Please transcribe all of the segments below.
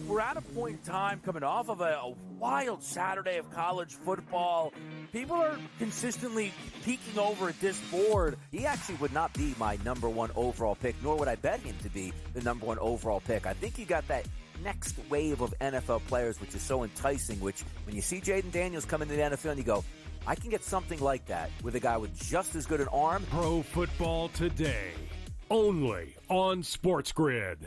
we're at a point in time coming off of a wild Saturday of college football. People are consistently peeking over at this board. He actually would not be my number one overall pick, nor would I bet him to be the number one overall pick. I think you got that next wave of NFL players, which is so enticing, which when you see Jaden Daniels come into the NFL and you go, I can get something like that with a guy with just as good an arm. Pro Football Today, only on SportsGrid.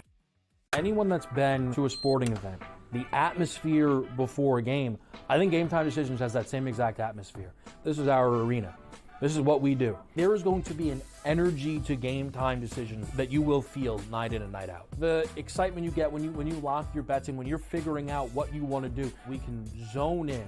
Anyone that's been to a sporting event, the atmosphere before a game, I think Game Time Decisions has that same exact atmosphere. This is our arena. This is what we do. There is going to be an energy to Game Time Decisions that you will feel night in and night out. The excitement you get when you lock your bets in, when you're figuring out what you want to do, we can zone in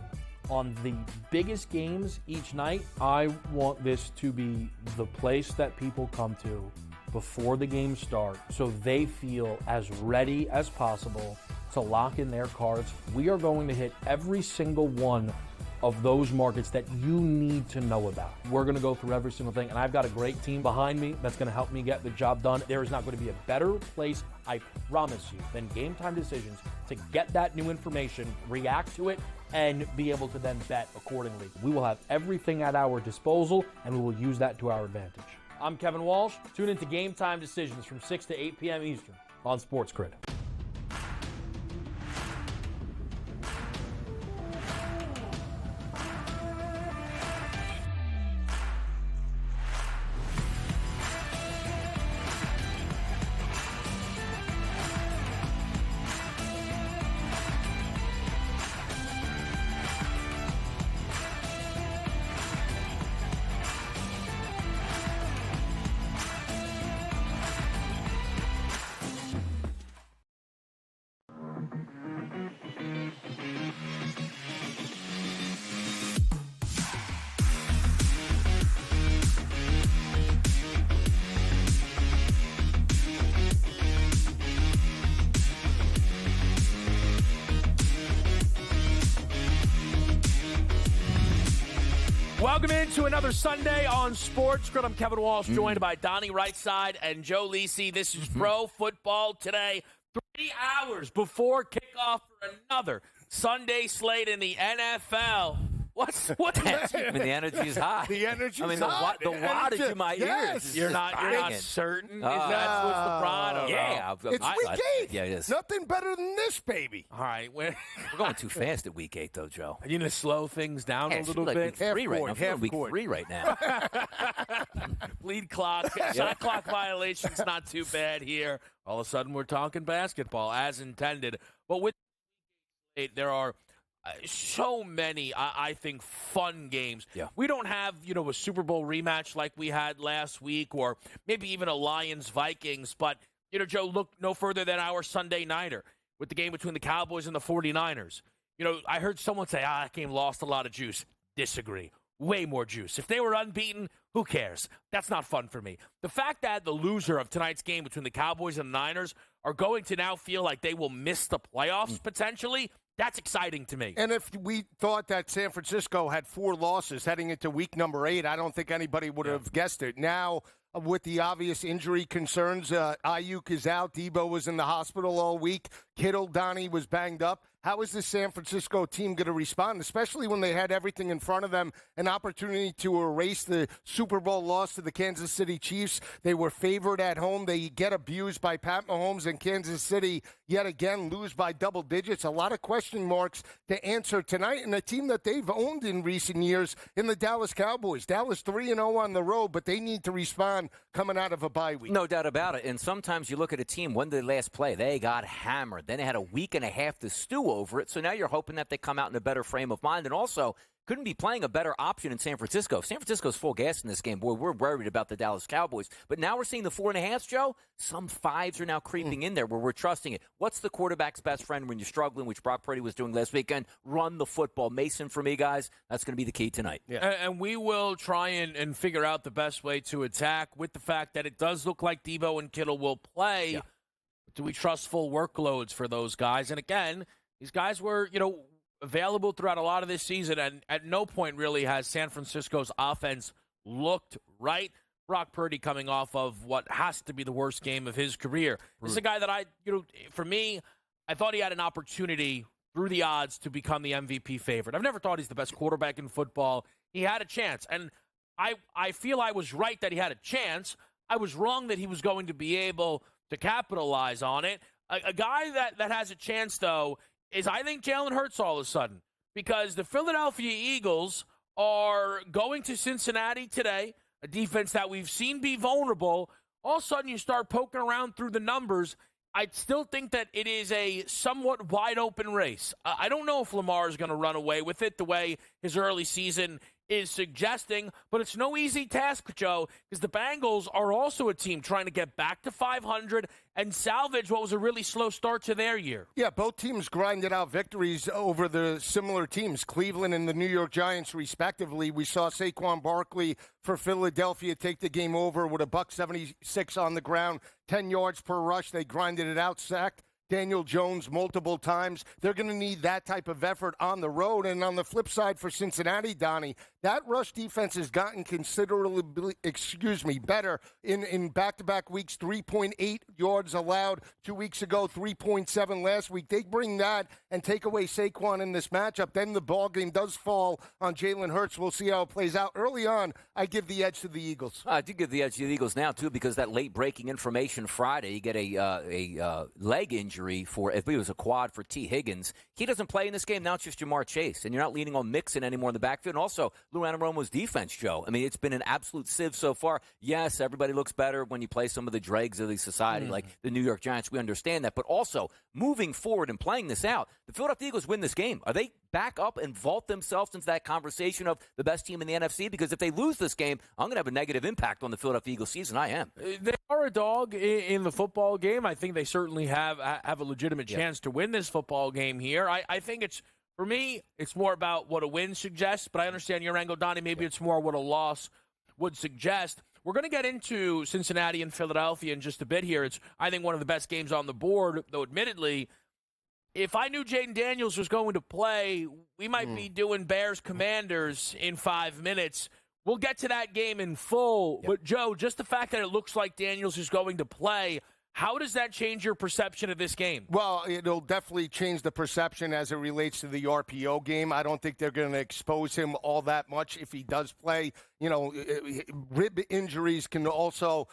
on the biggest games each night. I want this to be the place that people come to before the games start so they feel as ready as possible to lock in their cards. We are going to hit every single one of those markets that you need to know about. We're going to go through every single thing, and I've got a great team behind me that's going to help me get the job done. There is not going to be a better place, I promise you, than Game Time Decisions to get that new information, react to it, and be able to then bet accordingly. We will have everything at our disposal, and we will use that to our advantage. I'm Kevin Walsh. Tune into Game Time Decisions from 6 to 8 p.m. Eastern on SportsGrid. Welcome into another Sunday on SportsGrid. I'm Kevin Walsh, joined by Donnie Rightside and Joe Lisi. This is Pro Football Today. 3 hours before kickoff for another Sunday slate in the NFL. What? I mean, the energy is high. The energy. I mean, hot. the wattage in my ears. Is You're not banging. certain? Oh. That's what's the product? Yeah. It's week 8. Yeah, it is. Nothing better than this, baby. All right. We're going too fast at week 8, though, Joe. Are you going to slow things down a little bit? Week 3 right now. I'm feeling week court. 3 right now. Lead clock. Shot clock violations not too bad here. All of a sudden, we're talking basketball as intended. But with there are so many, I think, fun games. Yeah. We don't have, a Super Bowl rematch like we had last week or maybe even a Lions-Vikings. But, Joe, look no further than our Sunday nighter with the game between the Cowboys and the 49ers. I heard someone say, that game lost a lot of juice. Disagree. Way more juice. If they were unbeaten, who cares? That's not fun for me. The fact that the loser of tonight's game between the Cowboys and the Niners are going to now feel like they will miss the playoffs potentially, that's exciting to me. And if we thought that San Francisco had 4 losses heading into week number 8, I don't think anybody would have guessed it. Now, with the obvious injury concerns, Ayuk is out. Debo was in the hospital all week. Kittle, Donnie was banged up. How is this San Francisco team going to respond, especially when they had everything in front of them, an opportunity to erase the Super Bowl loss to the Kansas City Chiefs? They were favored at home. They get abused by Pat Mahomes, and Kansas City yet again lose by double digits. A lot of question marks to answer tonight, and a team that they've owned in recent years in the Dallas Cowboys. Dallas 3-0 on the road, but they need to respond coming out of a bye week. No doubt about it. And sometimes you look at a team, when did they last play? They got hammered. Then they had a week and a half to stew over it. So now you're hoping that they come out in a better frame of mind. And also, couldn't be playing a better option in San Francisco. If San Francisco's full gas in this game, boy, we're worried about the Dallas Cowboys. But now we're seeing the 4.5s, Joe. Some 5s are now creeping in there where we're trusting it. What's the quarterback's best friend when you're struggling, which Brock Purdy was doing last weekend? Run the football. Mason, for me, guys, that's going to be the key tonight. Yeah. And we will try and figure out the best way to attack with the fact that it does look like Debo and Kittle will play. Yeah. Do we trust full workloads for those guys? And again, these guys were, available throughout a lot of this season, and at no point really has San Francisco's offense looked right. Brock Purdy coming off of what has to be the worst game of his career. This is a guy that for me, I thought he had an opportunity through the odds to become the MVP favorite. I've never thought he's the best quarterback in football. He had a chance, and I feel I was right that he had a chance. I was wrong that he was going to be able to capitalize on it. A guy that has a chance, though, is I think Jalen Hurts all of a sudden, because the Philadelphia Eagles are going to Cincinnati today, a defense that we've seen be vulnerable. All of a sudden, you start poking around through the numbers. I still think that it is a somewhat wide-open race. I don't know if Lamar is going to run away with it the way his early season is suggesting, but it's no easy task, Joe, because the Bengals are also a team trying to get back to 500 and salvage what was a really slow start to their year. Yeah, both teams grinded out victories over the similar teams, Cleveland and the New York Giants, respectively. We saw Saquon Barkley for Philadelphia take the game over with a $176 on the ground, 10 yards per rush. They grinded it out, sacked Daniel Jones multiple times. They're going to need that type of effort on the road. And on the flip side for Cincinnati, Donnie, that rush defense has gotten considerably, better in back-to-back weeks. 3.8 yards allowed 2 weeks ago, 3.7 last week. They bring that and take away Saquon in this matchup. Then the ball game does fall on Jalen Hurts. We'll see how it plays out. Early on, I give the edge to the Eagles. I do give the edge to the Eagles now, too, because that late-breaking information Friday, you get a leg injury for, if it was a quad for T. Higgins. He doesn't play in this game. Now it's just Jamar Chase, and you're not leaning on Mixon anymore in the backfield. And also, Lou Anarumo's defense, Joe. I mean, it's been an absolute sieve so far. Yes, everybody looks better when you play some of the dregs of the society, like the New York Giants. We understand that. But also, moving forward and playing this out, the Philadelphia Eagles win this game. Are they back up and vault themselves into that conversation of the best team in the NFC? Because if they lose this game, I'm going to have a negative impact on the Philadelphia Eagles season. I am. They are a dog in the football game. I think they certainly have a legitimate chance to win this football game here. I think it's, for me, it's more about what a win suggests, but I understand your angle, Donnie. Maybe it's more what a loss would suggest. We're going to get into Cincinnati and Philadelphia in just a bit here. It's, I think, one of the best games on the board, though admittedly, if I knew Jaden Daniels was going to play, we might be doing Bears-Commanders in 5 minutes. We'll get to that game in full. Yep. But, Joe, just the fact that it looks like Daniels is going to play, how does that change your perception of this game? Well, it'll definitely change the perception as it relates to the RPO game. I don't think they're going to expose him all that much if he does play. You know, rib injuries can also,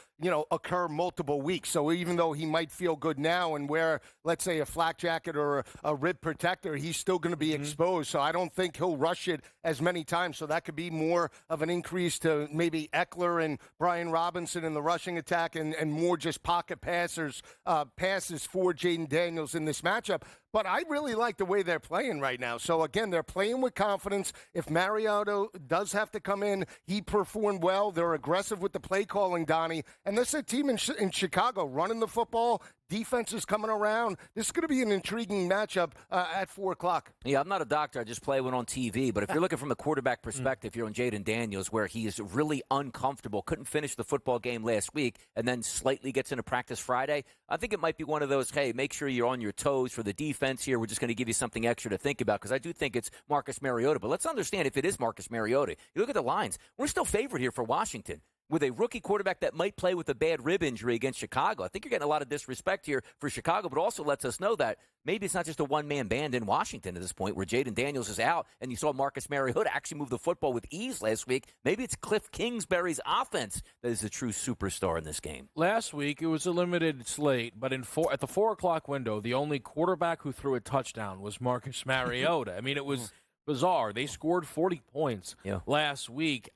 occur multiple weeks. So even though he might feel good now and wear, let's say, a flak jacket or a rib protector, he's still going to be exposed. So I don't think he'll rush it as many times. So that could be more of an increase to maybe Eckler and Brian Robinson in the rushing attack and more just pocket passes for Jaden Daniels in this matchup. But I really like the way they're playing right now. So, again, they're playing with confidence. If Mariota does have to come in, he performed well. They're aggressive with the play calling, Donnie. And this is a team in Chicago running the football. Defense is coming around. This is going to be an intriguing matchup at 4 o'clock. Yeah, I'm not a doctor. I just play one on TV. But if you're looking from a quarterback perspective, you're on Jaden Daniels, where he is really uncomfortable, couldn't finish the football game last week, and then slightly gets into practice Friday. I think it might be one of those, hey, make sure you're on your toes for the defense here. We're just going to give you something extra to think about, because I do think it's Marcus Mariota. But let's understand, if it is Marcus Mariota, you look at the lines, we're still favored here for Washington. With a rookie quarterback that might play with a bad rib injury against Chicago. I think you're getting a lot of disrespect here for Chicago, but also lets us know that maybe it's not just a one-man band in Washington at this point where Jaden Daniels is out, and you saw Marcus Mariota actually move the football with ease last week. Maybe it's Cliff Kingsbury's offense that is the true superstar in this game. Last week, it was a limited slate, but at the 4 o'clock window, the only quarterback who threw a touchdown was Marcus Mariota. I mean, it was bizarre. They scored 40 points last week.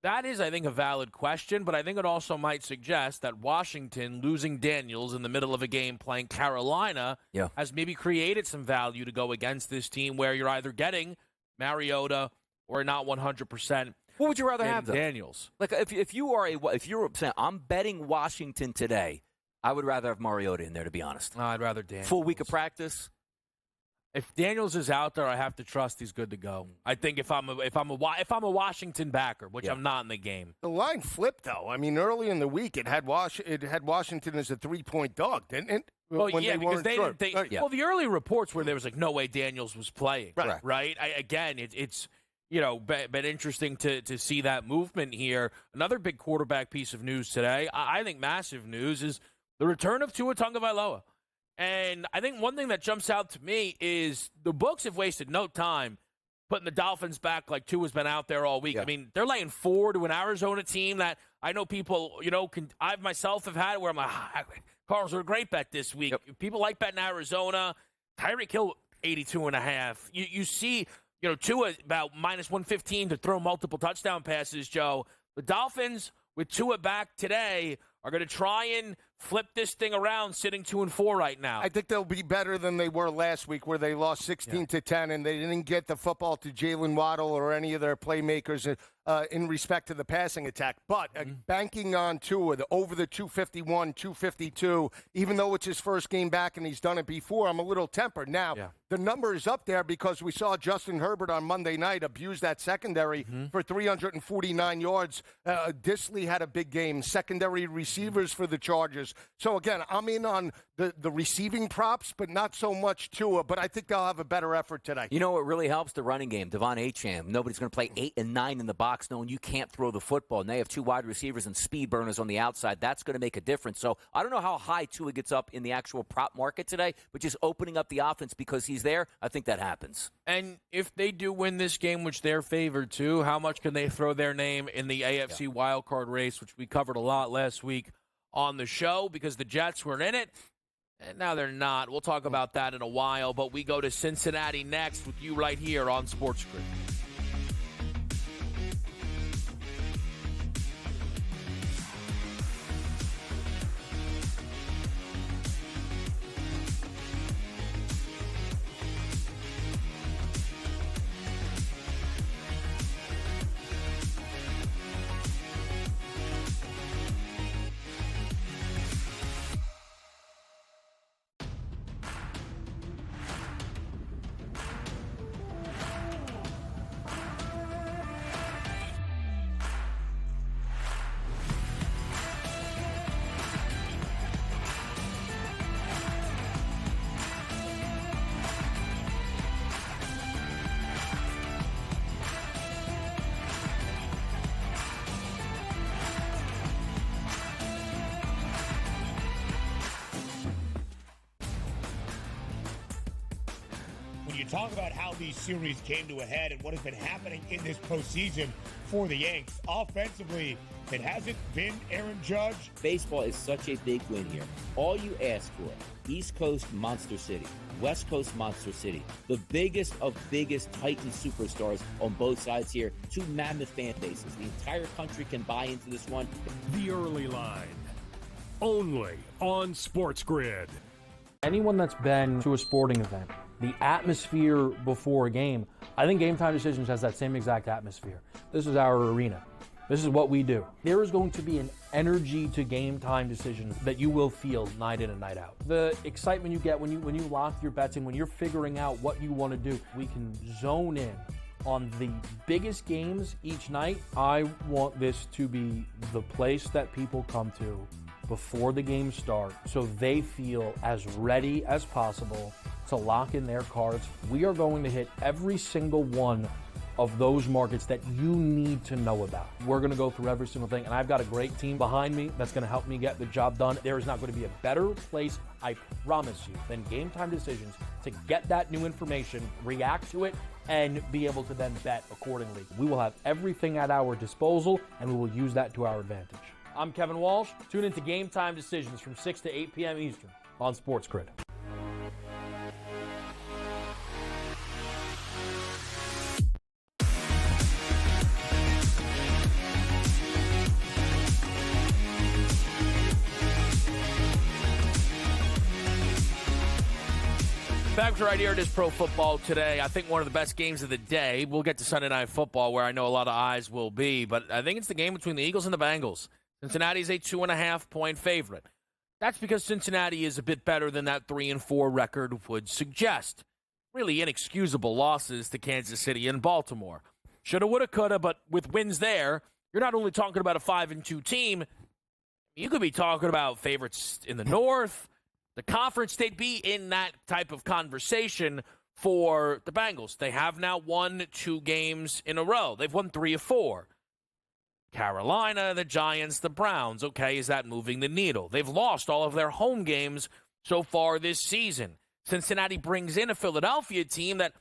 That is, I think, a valid question, but I think it also might suggest that Washington losing Daniels in the middle of a game playing Carolina has maybe created some value to go against this team where you're either getting Mariota or not 100%. What would you rather have, though? Daniels. Like, if you're saying, I'm betting Washington today, I would rather have Mariota in there, to be honest. No, I'd rather Daniels. Full week of practice. If Daniels is out there, I have to trust he's good to go. I think if I'm a Washington backer, which I'm not in the game. The line flipped, though. I mean, early in the week, it had Washington as a 3-point dog, didn't it? Well, because they didn't think. Well, the early reports were there was no way Daniels was playing. Right. It's been interesting to see that movement here. Another big quarterback piece of news today, I think massive news, is the return of Tua Tagovailoa. And I think one thing that jumps out to me is the books have wasted no time putting the Dolphins back like Tua's been out there all week. Yeah. I mean, they're laying 4 to an Arizona team that I know people, I myself have had it where I'm like, Cardinals are a great bet this week. Yep. People like betting Arizona. Tyreek Hill, 82.5. You see, Tua about minus 115 to throw multiple touchdown passes, Joe. The Dolphins, with Tua back today, are going to try and flip this thing around, sitting 2-4 right now. I think they'll be better than they were last week, where they lost 16-10, and they didn't get the football to Jalen Waddle or any of their playmakers in respect to the passing attack. But banking on Tua, over the 251, 252, even though it's his first game back and he's done it before, I'm a little tempered. Now, the number is up there because we saw Justin Herbert on Monday night abuse that secondary for 349 yards. Disley had a big game. Secondary receivers for the Chargers. So, again, I'm in on the receiving props, but not so much Tua. But I think they'll have a better effort today. You know what really helps? The running game. Devon Achane. Nobody's going to play 8 and 9 in the box knowing you can't throw the football. And they have 2 wide receivers and speed burners on the outside. That's going to make a difference. So I don't know how high Tua gets up in the actual prop market today, but just opening up the offense because he's there, I think that happens. And if they do win this game, which they're favored to, how much can they throw their name in the AFC wildcard race, which we covered a lot last week on the show because the Jets were in it, and now they're not. We'll talk about that in a while, but we go to Cincinnati next with you right here on SportsGrid. You talk about how these series came to a head and what has been happening in this postseason for the Yanks. Offensively, it hasn't been Aaron Judge. Baseball is such a big win here. All you ask for, East Coast Monster City, West Coast Monster City, the biggest of biggest Titan superstars on both sides here, 2 mammoth fan bases. The entire country can buy into this one. The Early Line, only on SportsGrid. Anyone that's been to a sporting event, the atmosphere before a game, I think Game Time Decisions has that same exact atmosphere. This is our arena. This is what we do. There is going to be an energy to Game Time Decisions that you will feel night in and night out. The excitement you get when you lock your bets in, when you're figuring out what you want to do, we can zone in on the biggest games each night. I want this to be the place that people come to before the games start so they feel as ready as possible to lock in their cards. We are going to hit every single one of those markets that you need to know about. We're going to go through every single thing, and I've got a great team behind me that's going to help me get the job done. There is not going to be a better place, I promise you, than Game Time Decisions to get that new information, react to it, and be able to then bet accordingly. We will have everything at our disposal, and we will use that to our advantage. I'm Kevin Walsh. Tune into Game Time Decisions from 6 to 8 p.m. Eastern on SportsGrid. Back to right here, it is Pro Football Today. I think one of the best games of the day. We'll get to Sunday Night Football, where I know a lot of eyes will be, but I think it's the game between the Eagles and the Bengals. Cincinnati's a 2.5-point favorite. That's because Cincinnati is a bit better than that 3-4 record would suggest. Really inexcusable losses to Kansas City and Baltimore. Shoulda, woulda, coulda, but with wins there, you're not only talking about a 5-2 team, you could be talking about favorites in the North. The conference, they'd be in that type of conversation for the Bengals. They have now won 2 games in a row. They've won 3 of 4. Carolina, the Giants, the Browns. Okay, is that moving the needle? They've lost all of their home games so far this season. Cincinnati brings in a Philadelphia team that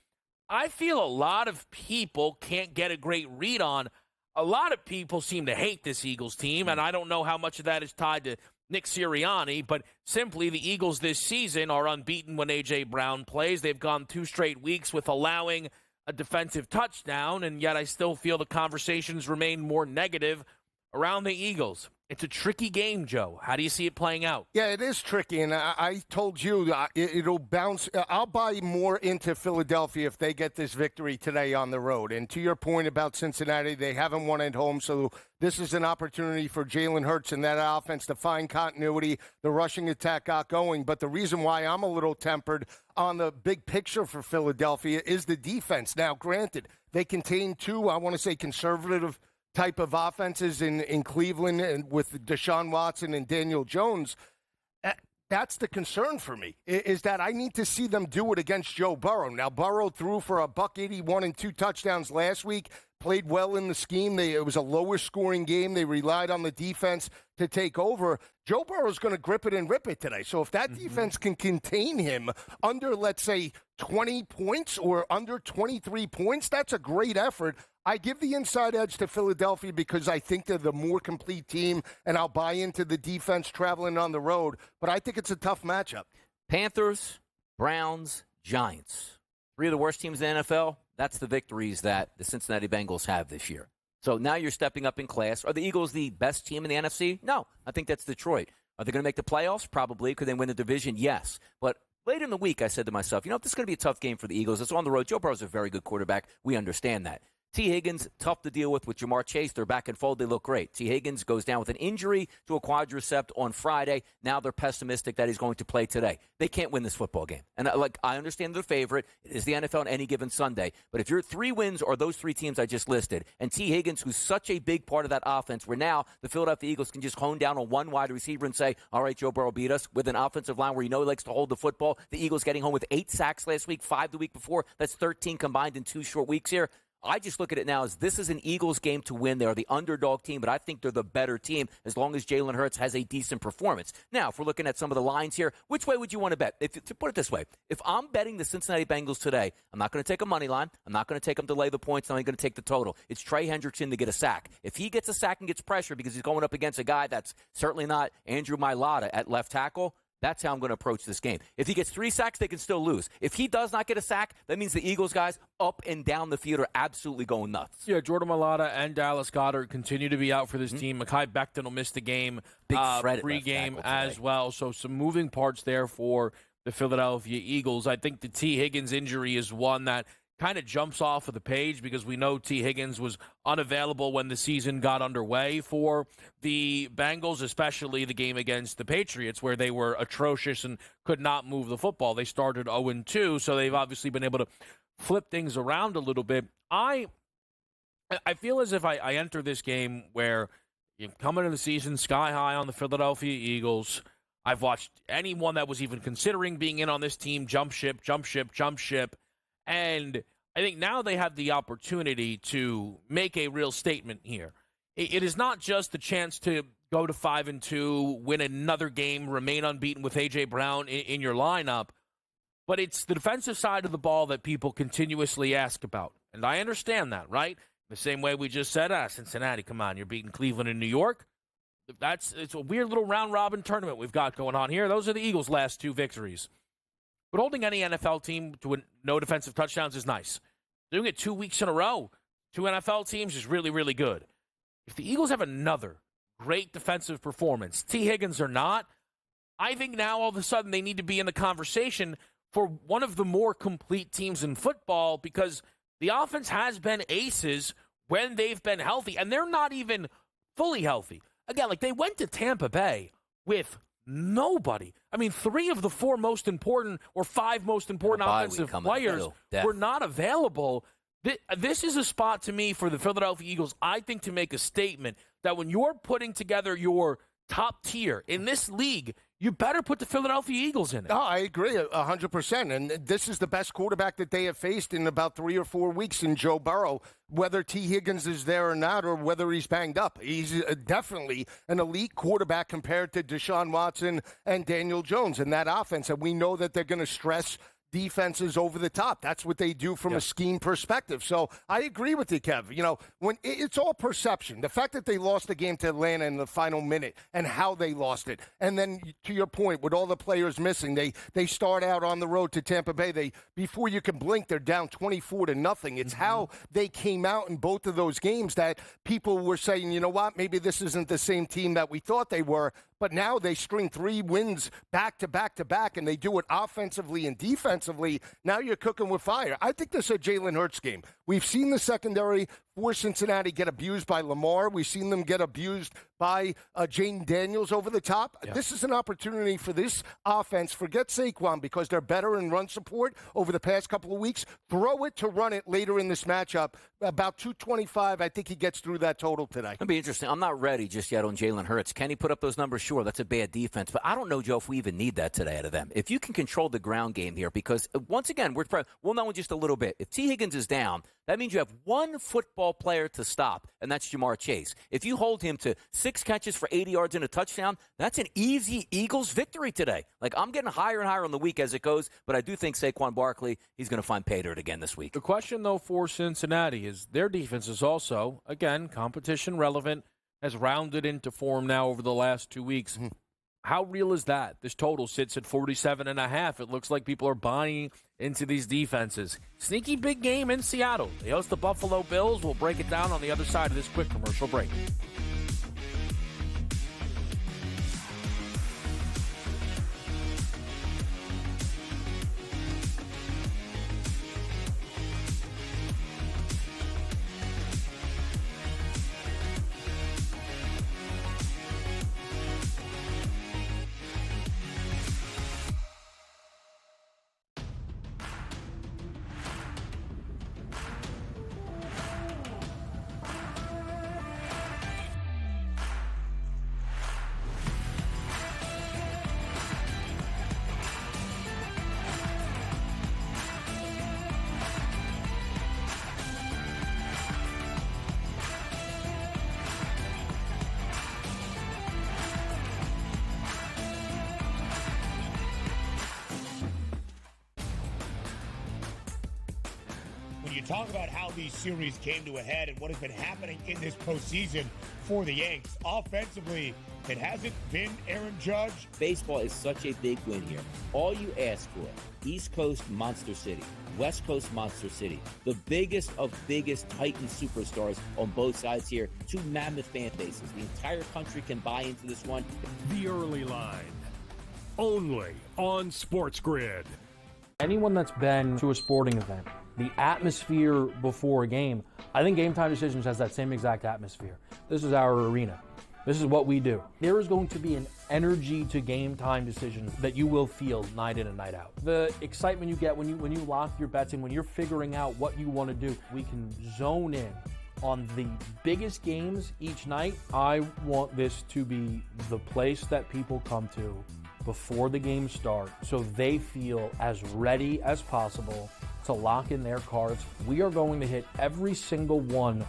I feel a lot of people can't get a great read on. A lot of people seem to hate this Eagles team, and I don't know how much of that is tied to Nick Sirianni, but simply the Eagles this season are unbeaten when A.J. Brown plays. They've gone 2 straight weeks with allowing a defensive touchdown, and yet I still feel the conversations remain more negative around the Eagles. It's a tricky game, Joe. How do you see it playing out? Yeah, it is tricky, and I told you it'll bounce. I'll buy more into Philadelphia if they get this victory today on the road. And to your point about Cincinnati, they haven't won at home, so this is an opportunity for Jalen Hurts and that offense to find continuity. The rushing attack got going, but the reason why I'm a little tempered on the big picture for Philadelphia is the defense. Now, granted, they contain 2, I want to say, conservative type of offenses in Cleveland and with Deshaun Watson and Daniel Jones. That's the concern for me, is that I need to see them do it against Joe Burrow. Now, Burrow threw for $181 and 2 touchdowns last week, played well in the scheme. It was a lower scoring game. They relied on the defense to take over. Joe Burrow's going to grip it and rip it today. So if that defense can contain him under, let's say, 20 points or under 23 points, that's a great effort. I give the inside edge to Philadelphia because I think they're the more complete team, and I'll buy into the defense traveling on the road. But I think it's a tough matchup. Panthers, Browns, Giants. 3 of the worst teams in the NFL. That's the victories that the Cincinnati Bengals have this year. So now you're stepping up in class. Are the Eagles the best team in the NFC? No. I think that's Detroit. Are they going to make the playoffs? Probably. Could they win the division? Yes. But late in the week, I said to myself, this is going to be a tough game for the Eagles. It's on the road. Joe Burrow's a very good quarterback. We understand that. T. Higgins, tough to deal with Jamar Chase. They're back and fold. They look great. T. Higgins goes down with an injury to a quadricep on Friday. Now they're pessimistic that he's going to play today. They can't win this football game. And I understand they're the favorite. It is the NFL on any given Sunday. But if your 3 wins are those 3 teams I just listed, and T. Higgins, who's such a big part of that offense, where now the Philadelphia Eagles can just hone down on one wide receiver and say, all right, Joe Burrow beat us, with an offensive line where he likes to hold the football. The Eagles getting home with 8 sacks last week, 5 the week before. That's 13 combined in 2 short weeks here. I just look at it now as this is an Eagles game to win. They are the underdog team, but I think they're the better team as long as Jalen Hurts has a decent performance. Now, if we're looking at some of the lines here, which way would you want to bet? To put it this way, if I'm betting the Cincinnati Bengals today, I'm not going to take a money line. I'm not going to take them to lay the points. I'm only going to take the total. It's Trey Hendrickson to get a sack. If he gets a sack and gets pressure because he's going up against a guy that's certainly not Andrew Mailata at left tackle, that's how I'm going to approach this game. If he gets 3 sacks, they can still lose. If he does not get a sack, that means the Eagles guys up and down the field are absolutely going nuts. Yeah, Jordan Mailata and Dallas Goedert continue to be out for this team. Mekhi Becton will miss the game pre-game as well. So some moving parts there for the Philadelphia Eagles. I think the T. Higgins injury is one that kind of jumps off of the page because we know T. Higgins was unavailable when the season got underway for the Bengals, especially the game against the Patriots where they were atrocious and could not move the football. They started 0-2, so they've obviously been able to flip things around a little bit. I feel as if I enter this game where you come into the season sky high on the Philadelphia Eagles. I've watched anyone that was even considering being in on this team jump ship. And I think now they have the opportunity to make a real statement here. It is not just the chance to go to 5-2, win another game, remain unbeaten with A.J. Brown in your lineup, but it's the defensive side of the ball that people continuously ask about. And I understand that, right? The same way we just said, Cincinnati, come on, you're beating Cleveland and New York. It's a weird little round-robin tournament we've got going on here. Those are the Eagles' last 2 victories. But holding any NFL team to no defensive touchdowns is nice. Doing it 2 weeks in a row, 2 NFL teams is really, really good. If the Eagles have another great defensive performance, T. Higgins or not, I think now all of a sudden they need to be in the conversation for one of the more complete teams in football because the offense has been aces when they've been healthy, and they're not even fully healthy. Again, they went to Tampa Bay with nobody. I mean, 3 of the 4 most important or 5 most important offensive players were not available. This is a spot to me for the Philadelphia Eagles, I think, to make a statement that when you're putting together your top tier in this league, you better put the Philadelphia Eagles in it. No, I agree 100%. And this is the best quarterback that they have faced in about 3 or 4 weeks in Joe Burrow, whether T. Higgins is there or not, or whether he's banged up. He's definitely an elite quarterback compared to Deshaun Watson and Daniel Jones in that offense. And we know that they're going to stress defenses over the top. That's what they do from a scheme perspective. So I agree with you, Kev. You know, when it's all perception. The fact that they lost the game to Atlanta in the final minute and how they lost it. And then to your point, with all the players missing, they start out on the road to Tampa Bay. Before you can blink, they're down 24-0. It's how they came out in both of those games that people were saying, you know what, maybe this isn't the same team that we thought they were. But now they string 3 wins back to back to back, and they do it offensively and defensively. Now you're cooking with fire. I think this is a Jalen Hurts game. We've seen the secondary for Cincinnati get abused by Lamar. We've seen them get abused by Jaden Daniels over the top. Yeah. This is an opportunity for this offense. Forget Saquon because they're better in run support over the past couple of weeks. Throw it to run it later in this matchup. About 225, I think he gets through that total today. It'll be interesting. I'm not ready just yet on Jalen Hurts. Can he put up those numbers? Sure, that's a bad defense. But I don't know, Joe, if we even need that today out of them. If you can control the ground game here, because once again, we'll know in just a little bit. If T. Higgins is down, that means you have one football player to stop, and that's Jamar Chase. If you hold him to 6 catches for 80 yards and a touchdown, that's an easy Eagles victory today. Like, I'm getting higher and higher on the week as it goes, but I do think Saquon Barkley, he's going to find pay dirt again this week. The question, though, for Cincinnati is their defense is also, again, competition relevant, has rounded into form now over the last 2 weeks. How real is that? This total sits at 47.5. It looks like people are buying into these defenses. Sneaky big game in Seattle. They host the Buffalo Bills. We'll break it down on the other side of this quick commercial break. Talk about how these series came to a head and what has been happening in this postseason for the Yanks. Offensively, it hasn't been Aaron Judge. Baseball is such a big win here. All you ask for, East Coast Monster City, West Coast Monster City, the biggest of biggest Titan superstars on both sides here, 2 mammoth fan bases. The entire country can buy into this one. The early line, only on SportsGrid. Anyone that's been to a sporting event, the atmosphere before a game, I think Game Time Decisions has that same exact atmosphere. This is our arena. This is what we do. There is going to be an energy to Game Time Decisions that you will feel night in and night out. The excitement you get when you lock your bets in, when you're figuring out what you want to do, we can zone in on the biggest games each night. I want this to be the place that people come to before the games start so they feel as ready as possible to lock in their cards. We are going to hit every single one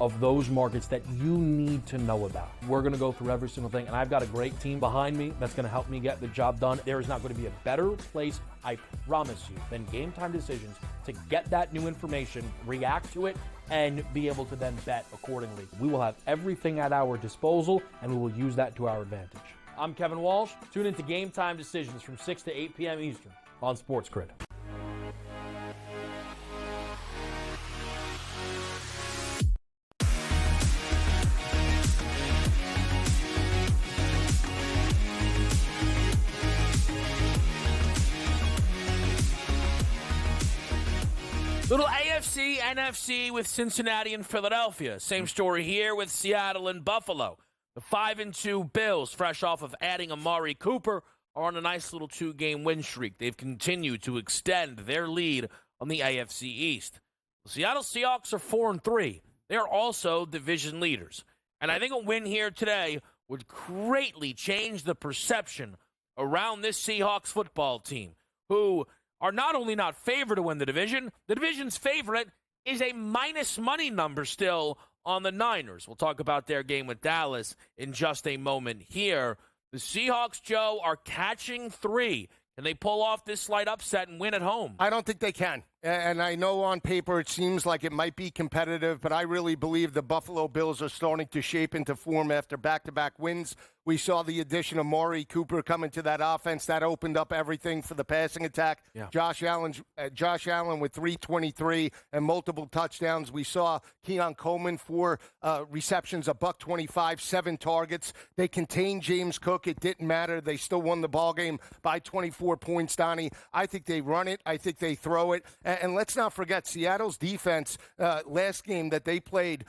of those markets that you need to know about. We're going to go through every single thing, and I've got a great team behind me that's going to help me get the job done. There is not going to be a better place, I promise you, than Game Time Decisions to get that new information, react to it, and be able to then bet accordingly. We will have everything at our disposal, and we will use that to our advantage. I'm Kevin Walsh. Tune into Game Time Decisions from 6 to 8 p.m. Eastern on SportsGrid. Little AFC, NFC with Cincinnati and Philadelphia. Same story here with Seattle and Buffalo. The 5-2 Bills, fresh off of adding Amari Cooper, are on a nice little 2-game win streak. They've continued to extend their lead on the AFC East. The Seattle Seahawks are 4-3. They are also division leaders. And I think a win here today would greatly change the perception around this Seahawks football team, who are not only not favored to win the division's favorite is a minus money number still on the Niners. We'll talk about their game with Dallas in just a moment here. The Seahawks, Joe, are catching 3. Can they pull off this slight upset and win at home? I don't think they can. And I know on paper it seems like it might be competitive, but I really believe the Buffalo Bills are starting to shape into form after back-to-back wins. We saw the addition of Amari Cooper come into that offense. That opened up everything for the passing attack. Yeah. Josh Allen with 323 and multiple touchdowns. We saw Keon Coleman, 4 receptions, $125, 7 targets. They contained James Cook. It didn't matter. They still won the ballgame by 24 points, Donnie. I think they run it. I think they throw it. And let's not forget, Seattle's defense, last game that they played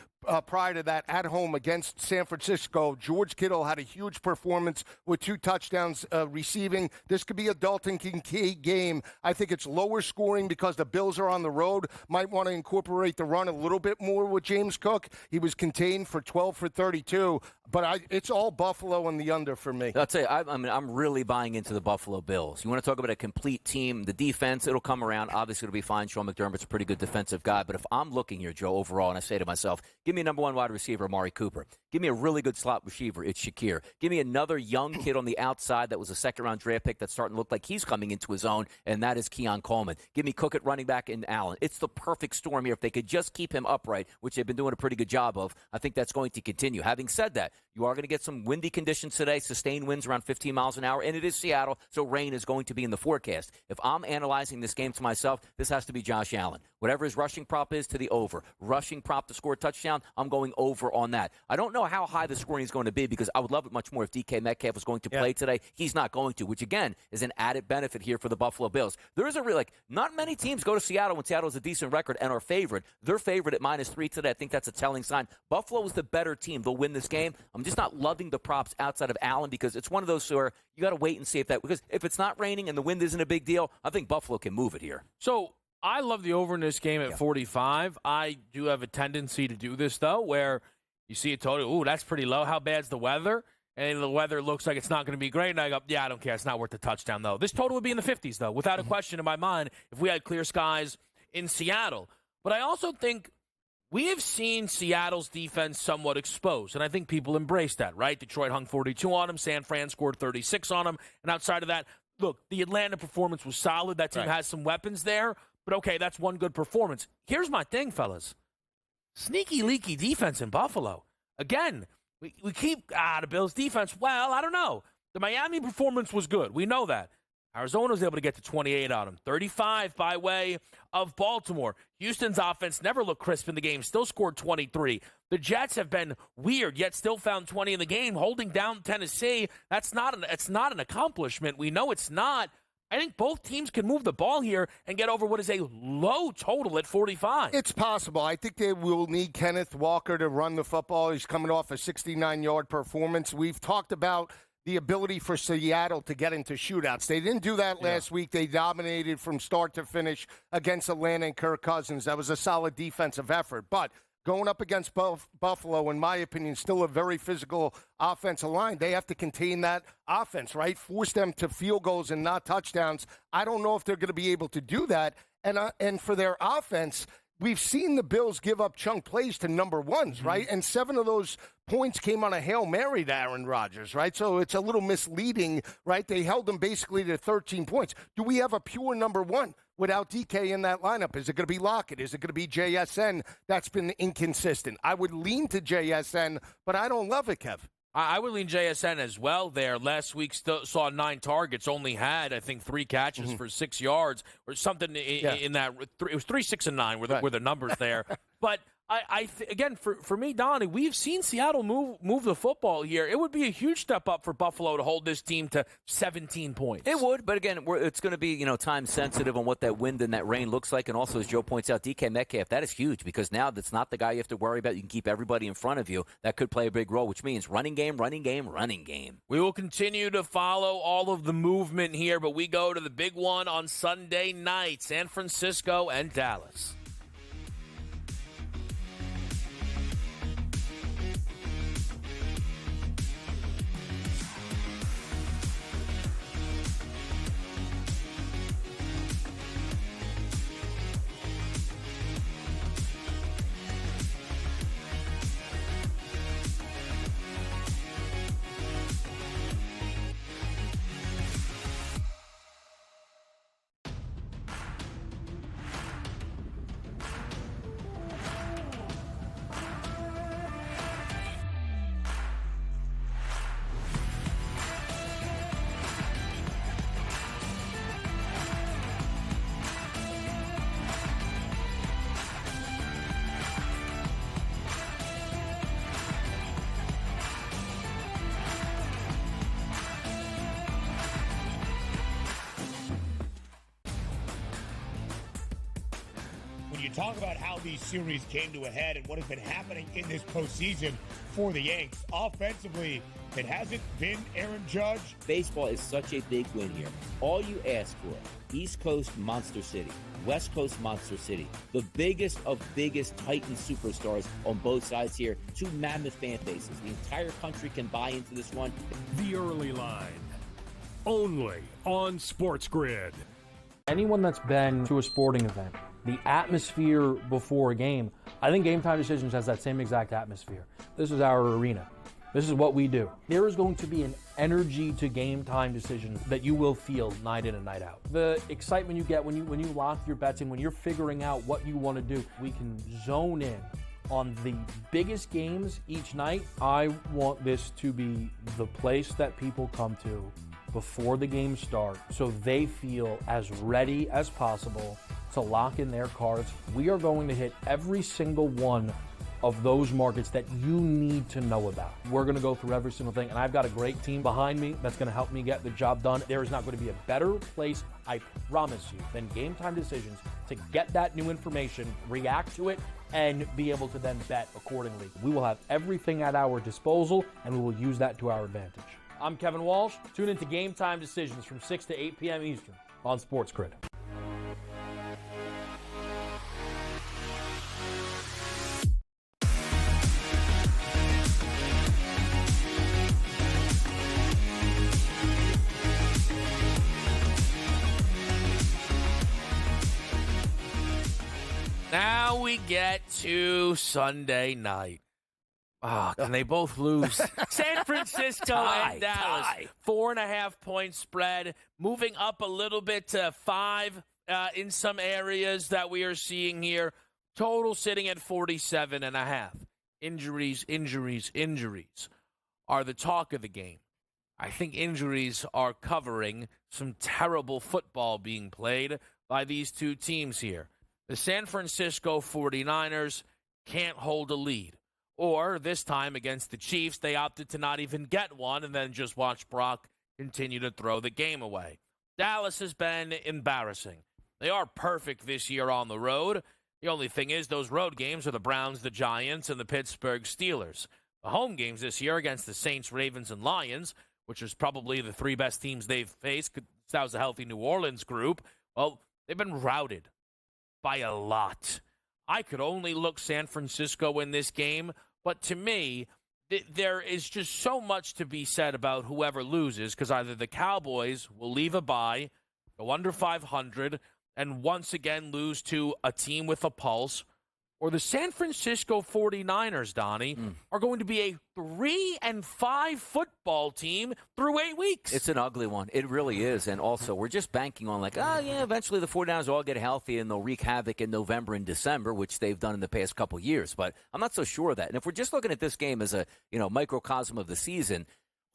prior to that at home against San Francisco, George Kittle had a huge performance with 2 touchdowns receiving. This could be a Dalton Kincaid game. I think it's lower scoring because the Bills are on the road. Might want to incorporate the run a little bit more with James Cook. He was contained for 12 for 32. But it's all Buffalo and the under for me. I'll tell you, I'm really buying into the Buffalo Bills. You want to talk about a complete team, the defense, it'll come around. Obviously, it'll be fine. Sean McDermott's a pretty good defensive guy. But if I'm looking here, Joe, overall, and I say to myself, give me a number 1 wide receiver, Amari Cooper. Give me a really good slot receiver, it's Shakir. Give me another young kid on the outside that was a second-round draft pick that's starting to look like he's coming into his own, and that is Keon Coleman. Give me Cook at running back and Allen. It's the perfect storm here. If they could just keep him upright, which they've been doing a pretty good job of, I think that's going to continue. Having said that, you are going to get some windy conditions today, sustained winds around 15 miles an hour, and it is Seattle, so rain is going to be in the forecast. If I'm analyzing this game to myself, this has to be Josh Allen. Whatever his rushing prop is, to the over. Rushing prop to score a touchdown, I'm going over on that. I don't know how high the scoring is going to be because I would love it much more if DK Metcalf was going to play today. He's not going to, which, again, is an added benefit here for the Buffalo Bills. There is a real, not many teams go to Seattle when Seattle has a decent record and are favored. They're favored at -3 today. I think that's a telling sign. Buffalo is the better team. They'll win this game. I'm just not loving the props outside of Allen because it's one of those where you got to wait and see because if it's not raining and the wind isn't a big deal, I think Buffalo can move it here. So I love the over in this game at 45. I do have a tendency to do this, though, where you see a total, ooh, that's pretty low. How bad's the weather? And the weather looks like it's not going to be great. And I go, yeah, I don't care. It's not worth the touchdown, though. This total would be in the 50s, though, without a question in my mind, if we had clear skies in Seattle. But I also think we have seen Seattle's defense somewhat exposed, and I think people embrace that, right? Detroit hung 42 on them. San Fran scored 36 on them. And outside of that, look, the Atlanta performance was solid. That team has some weapons there. But, okay, that's one good performance. Here's my thing, fellas. Sneaky, leaky defense in Buffalo. Again, we keep, the Bills' defense, well, I don't know. The Miami performance was good. We know that. Arizona was able to get to 28 on them. 35 by way of Baltimore. Houston's offense never looked crisp in the game, still scored 23. The Jets have been weird, yet still found 20 in the game, holding down Tennessee. It's not an accomplishment. We know it's not. I think both teams can move the ball here and get over what is a low total at 45. It's possible. I think they will need Kenneth Walker to run the football. He's coming off a 69-yard performance. We've talked about the ability for Seattle to get into shootouts. They didn't do that last week. They dominated from start to finish against Atlanta and Kirk Cousins. That was a solid defensive effort. But going up against Buffalo, in my opinion, still a very physical offensive line. They have to contain that offense, right? Force them to field goals and not touchdowns. I don't know if they're going to be able to do that. And for their offense, we've seen the Bills give up chunk plays to number ones, right? And 7 of those points came on a Hail Mary to Aaron Rodgers, right? So it's a little misleading, right? They held them basically to 13 points. Do we have a pure number one without DK in that lineup? Is it going to be Lockett? Is it going to be JSN? That's been inconsistent. I would lean to JSN, but I don't love it, Kev. I would lean JSN as well there. Last week saw 9 targets, only had, I think, 3 catches for 6 yards or something in that. It was 3, 6, and 9 were the numbers there. But again, for me, Donnie, we've seen Seattle move the football here. It would be a huge step up for Buffalo to hold this team to 17 points. It would, but again, it's going to be time sensitive on what that wind and that rain looks like. And also, as Joe points out, DK Metcalf, that is huge because now that's not the guy you have to worry about. You can keep everybody in front of you. That could play a big role, which means running game, running game, running game. We will continue to follow all of the movement here, but we go to the big one on Sunday night, San Francisco and Dallas. you talk about how these series came to a head and what has been happening in this postseason for the Yanks, offensively, it hasn't been Aaron Judge. Baseball is such a big win here. All you ask for, East Coast Monster City, West Coast Monster City, the biggest of biggest Titan superstars on both sides here, two mammoth fan bases. The entire country can buy into this one. The Early Line, only on SportsGrid. Anyone that's been to a sporting event, the atmosphere before a game, I think Game Time Decisions has that same exact atmosphere. This is our arena. This is what we do. There is going to be an energy to Game Time Decisions that you will feel night in and night out. The excitement you get when you lock your bets in, when you're figuring out what you want to do, we can zone in on the biggest games each night. I want this to be the place that people come to before the games start so they feel as ready as possible to lock in their cards. We are going to hit every single one of those markets that you need to know about. We're going to go through every single thing, and I've got a great team behind me that's going to help me get the job done. There is not going to be a better place, I promise you, than Game Time Decisions to get that new information, react to it, and be able to then bet accordingly. We will have everything at our disposal, and we will use that to our advantage. I'm Kevin Walsh. Tune into Game Time Decisions from 6 to 8 p.m. Eastern on SportsGrid. Now we get to Sunday night. Can they both lose? San Francisco and Dallas. 4.5-point spread, moving up a little bit to 5 in some areas that we are seeing here. Total sitting at 47.5. Injuries are the talk of the game. I think injuries are covering some terrible football being played by these two teams here. The San Francisco 49ers can't hold a lead. Or this time against the Chiefs, they opted to not even get one and then just watch Brock continue to throw the game away. Dallas has been embarrassing. They are perfect this year on the road. The only thing is those road games are the Browns, the Giants, and the Pittsburgh Steelers. The home games this year against the Saints, Ravens, and Lions, which is probably the 3 best teams they've faced. That was a healthy New Orleans group. Well, they've been routed by a lot. I could only look San Francisco in this game, but to me, there is just so much to be said about whoever loses, because either the Cowboys will leave a bye, go under 500, and once again lose to a team with a pulse, or the San Francisco 49ers, Donnie, are going to be a 3-5 football team through 8 weeks. It's an ugly one. It really is. And also, we're just banking on eventually the 49ers will all get healthy and they'll wreak havoc in November and December, which they've done in the past couple years. But I'm not so sure of that. And if we're just looking at this game as a microcosm of the season,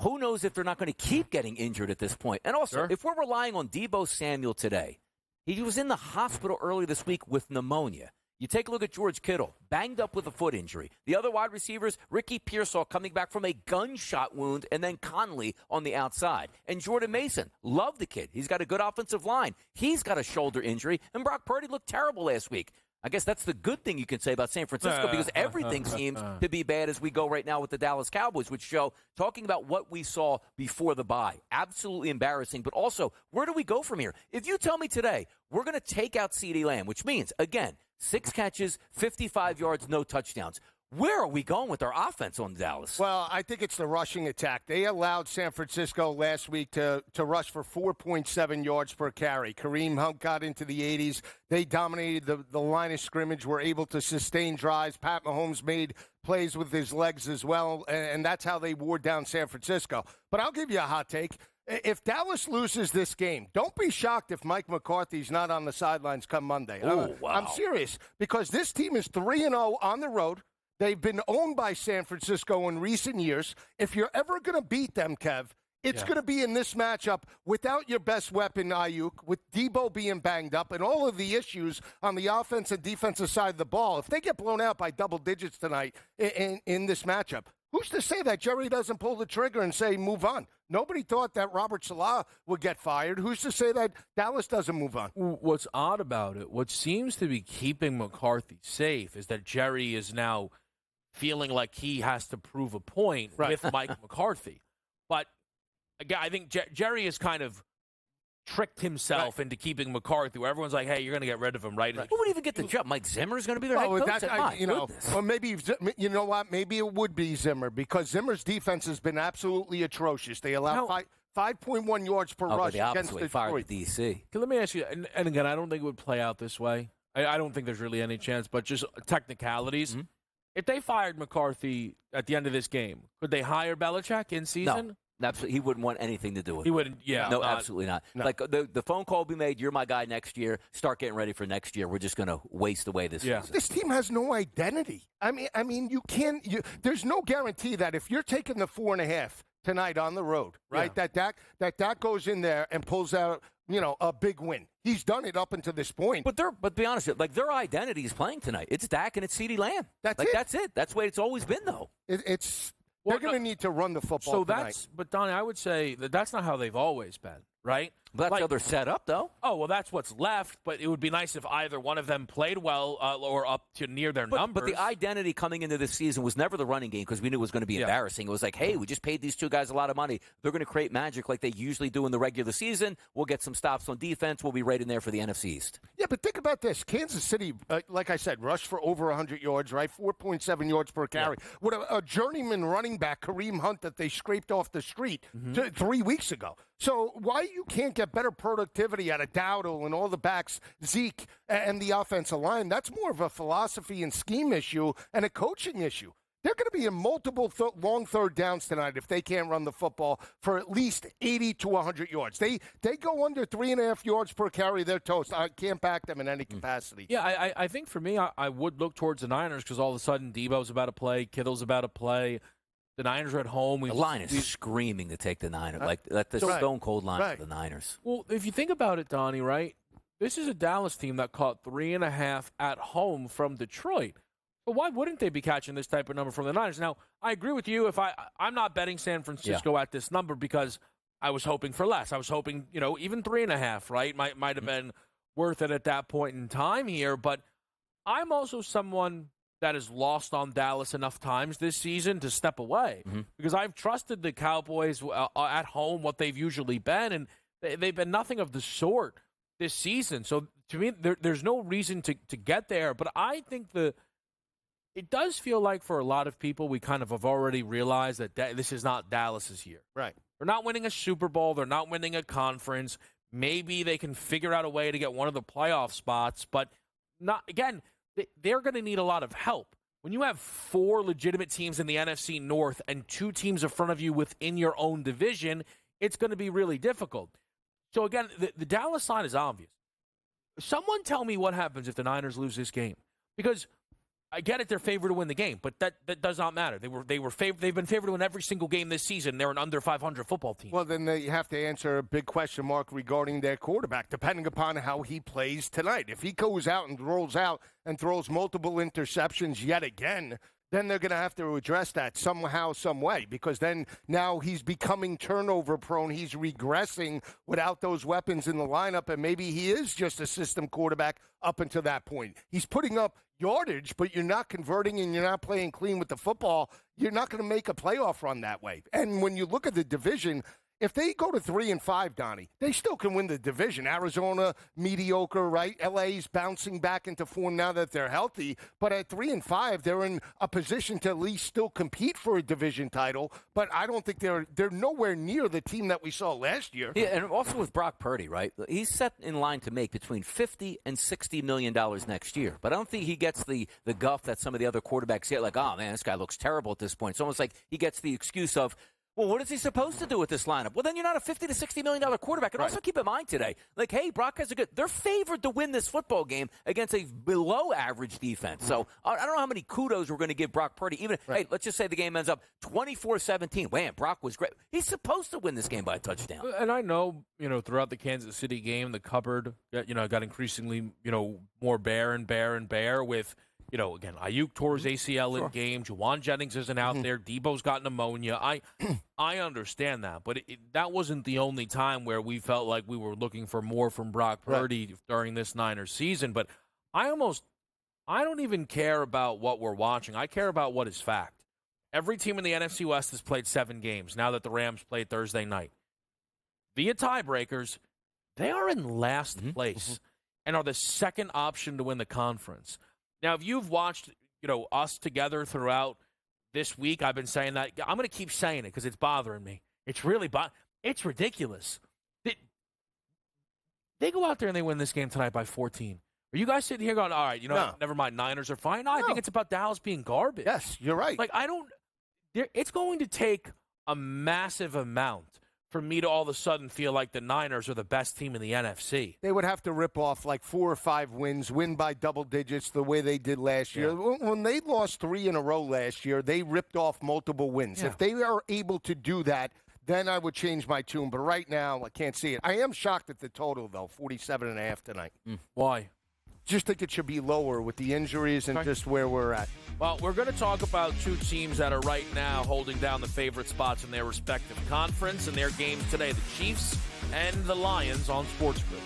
who knows if they're not going to keep getting injured at this point? And also, if we're relying on Deebo Samuel today, he was in the hospital early this week with pneumonia. You take a look at George Kittle, banged up with a foot injury. The other wide receivers, Ricky Pearsall coming back from a gunshot wound, and then Conley on the outside. And Jordan Mason, love the kid. He's got a good offensive line. He's got a shoulder injury, and Brock Purdy looked terrible last week. I guess that's the good thing you can say about San Francisco because everything seems to be bad as we go right now with the Dallas Cowboys, which show, talking about what we saw before the bye, absolutely embarrassing. But also, where do we go from here? If you tell me today we're going to take out CeeDee Lamb, which means, again, 6 catches, 55 yards, no touchdowns. Where are we going with our offense on Dallas? Well, I think it's the rushing attack. They allowed San Francisco last week to rush for 4.7 yards per carry. Kareem Hunt got into the 80s. They dominated the line of scrimmage, were able to sustain drives. Pat Mahomes made plays with his legs as well, and that's how they wore down San Francisco. But I'll give you a hot take. If Dallas loses this game, don't be shocked if Mike McCarthy's not on the sidelines come Monday. Oh, wow. I'm serious, because this team is 3-0 on the road. They've been owned by San Francisco in recent years. If you're ever going to beat them, Kev, it's going to be in this matchup without your best weapon, Ayuk, with Debo being banged up and all of the issues on the offense and defensive side of the ball. If they get blown out by double digits tonight in this matchup, Who's to say that Jerry doesn't pull the trigger and say, move on? Nobody thought that Robert Salah would get fired. Who's to say that Dallas doesn't move on? What's odd about it, what seems to be keeping McCarthy safe is that Jerry is now feeling like he has to prove a point with Mike McCarthy. But, again, I think Jerry has kind of tricked himself into keeping McCarthy, where everyone's like, hey, you're going to get rid of him, right? Who would even get the job? Mike Zimmer's going to be their head coach? Or maybe, you know what? Maybe it would be Zimmer, because Zimmer's defense has been absolutely atrocious. They allow 5.1 yards per rush against Detroit. Fired the DC. Let me ask you, and again, I don't think it would play out this way. I don't think there's really any chance, but just technicalities. Mm-hmm. If they fired McCarthy at the end of this game, could they hire Belichick in season? No. Absolutely, he wouldn't want anything to do with it. He wouldn't, yeah. No, absolutely not. No. Like, the phone call will be made, you're my guy next year, start getting ready for next year. We're just going to waste away this season. This team has no identity. I mean, you can't there's no guarantee that if you're taking the 4.5 tonight on the road, right, that Dak goes in there and pulls out, a big win. He's done it up until this point. But be honest, like, their identity is playing tonight. It's Dak and it's CeeDee Lamb. That's it. That's it. That's the way it's always been, though. They're going to need to run the football tonight. But, Donnie, I would say that's not how they've always been, right? Well, that's how they're set up, though. Oh, well, that's what's left, but it would be nice if either one of them played well or up to near their numbers. But the identity coming into this season was never the running game, because we knew it was going to be embarrassing. It was like, hey, we just paid these two guys a lot of money. They're going to create magic like they usually do in the regular season. We'll get some stops on defense. We'll be right in there for the NFC East. Yeah, but think about this. Kansas City, like I said, rushed for over 100 yards, right? 4.7 yards per carry. Yeah. With a journeyman running back, Kareem Hunt, that they scraped off the street 3 weeks ago. So why you can't get better productivity out of Dowdle and all the backs, Zeke, and the offensive line, that's more of a philosophy and scheme issue and a coaching issue. They're going to be in multiple long third downs tonight if they can't run the football for at least 80 to 100 yards. They go under 3.5 yards per carry, they're toast. I can't back them in any capacity. Yeah, I think for me, I would look towards the Niners, because all of a sudden Debo's about to play, Kittle's about to play. The Niners are at home. The line is screaming to take the Niners. Like the stone-cold line for the Niners. Well, if you think about it, Donnie, right, this is a Dallas team that caught 3.5 at home from Detroit. But why wouldn't they be catching this type of number from the Niners? Now, I agree with you. If I'm not betting San Francisco at this number, because I was hoping for less. I was hoping, even 3.5, right, might have been worth it at that point in time here. But I'm also someone that has lost on Dallas enough times this season to step away, because I've trusted the Cowboys at home, what they've usually been, and they've been nothing of the sort this season. So to me, there's no reason to get there. But I think it does feel like for a lot of people, we kind of have already realized that this is not Dallas's year. Right. They're not winning a Super Bowl. They're not winning a conference. Maybe they can figure out a way to get one of the playoff spots, but not again. They're going to need a lot of help. When you have 4 legitimate teams in the NFC North and 2 teams in front of you within your own division, it's going to be really difficult. So, again, the Dallas side is obvious. Someone tell me what happens if the Niners lose this game. Because I get it, they're favored to win the game, but that does not matter. They've been favored to win every single game this season. They're an under 500 football team. Well, then they have to answer a big question mark regarding their quarterback, depending upon how he plays tonight. If he goes out and rolls out and throws multiple interceptions yet again, then they're going to have to address that somehow, some way, because then now he's becoming turnover prone. He's regressing without those weapons in the lineup, and maybe he is just a system quarterback up until that point. He's putting up yardage, but you're not converting and you're not playing clean with the football. You're not going to make a playoff run that way. And when you look at the division, if they go to 3-5, Donnie, they still can win the division. Arizona, mediocre, right? LA's bouncing back into form now that they're healthy. But at 3-5, they're in a position to at least still compete for a division title. But I don't think they're nowhere near the team that we saw last year. Yeah, and also with Brock Purdy, right? He's set in line to make between $50 and $60 million next year. But I don't think he gets the guff that some of the other quarterbacks get. Like, oh, man, this guy looks terrible at this point. It's almost like he gets the excuse of, well, what is he supposed to do with this lineup? Well, then you're not a $50 to $60 million quarterback. And also keep in mind today, like, hey, Brock has they're favored to win this football game against a below-average defense. So I don't know how many kudos we're going to give Brock Purdy. Even, hey, let's just say the game ends up 24-17. Man, Brock was great. He's supposed to win this game by a touchdown. And I know, throughout the Kansas City game, the cupboard, got increasingly, more bare with Again, Ayuk tore his ACL in game. Juwan Jennings isn't out there. Debo's got pneumonia. I understand that, but that wasn't the only time where we felt like we were looking for more from Brock Purdy during this Niners season. But I don't even care about what we're watching. I care about what is fact. Every team in the NFC West has played 7 games now that the Rams played Thursday night. Via tiebreakers, they are in last place and are the second option to win the conference. Now, if you've watched, us together throughout this week, I've been saying that. I'm going to keep saying it because it's bothering me. It's really it's ridiculous. They go out there and they win this game tonight by 14. Are you guys sitting here going, all right, never mind, Niners are fine? No, I think it's about Dallas being garbage. Yes, you're right. It's going to take a massive amount for me to all of a sudden feel like the Niners are the best team in the NFC. They would have to rip off like 4 or 5 wins, win by double digits the way they did last year. When they lost 3 in a row last year, they ripped off multiple wins. If they are able to do that, then I would change my tune. But right now, I can't see it. I am shocked at the total, though, 47.5 tonight. Why? Just think it should be lower with the injuries and just where we're at. Well, we're going to talk about 2 teams that are right now holding down the favorite spots in their respective conference and their games today, the Chiefs and the Lions on SportsGrid.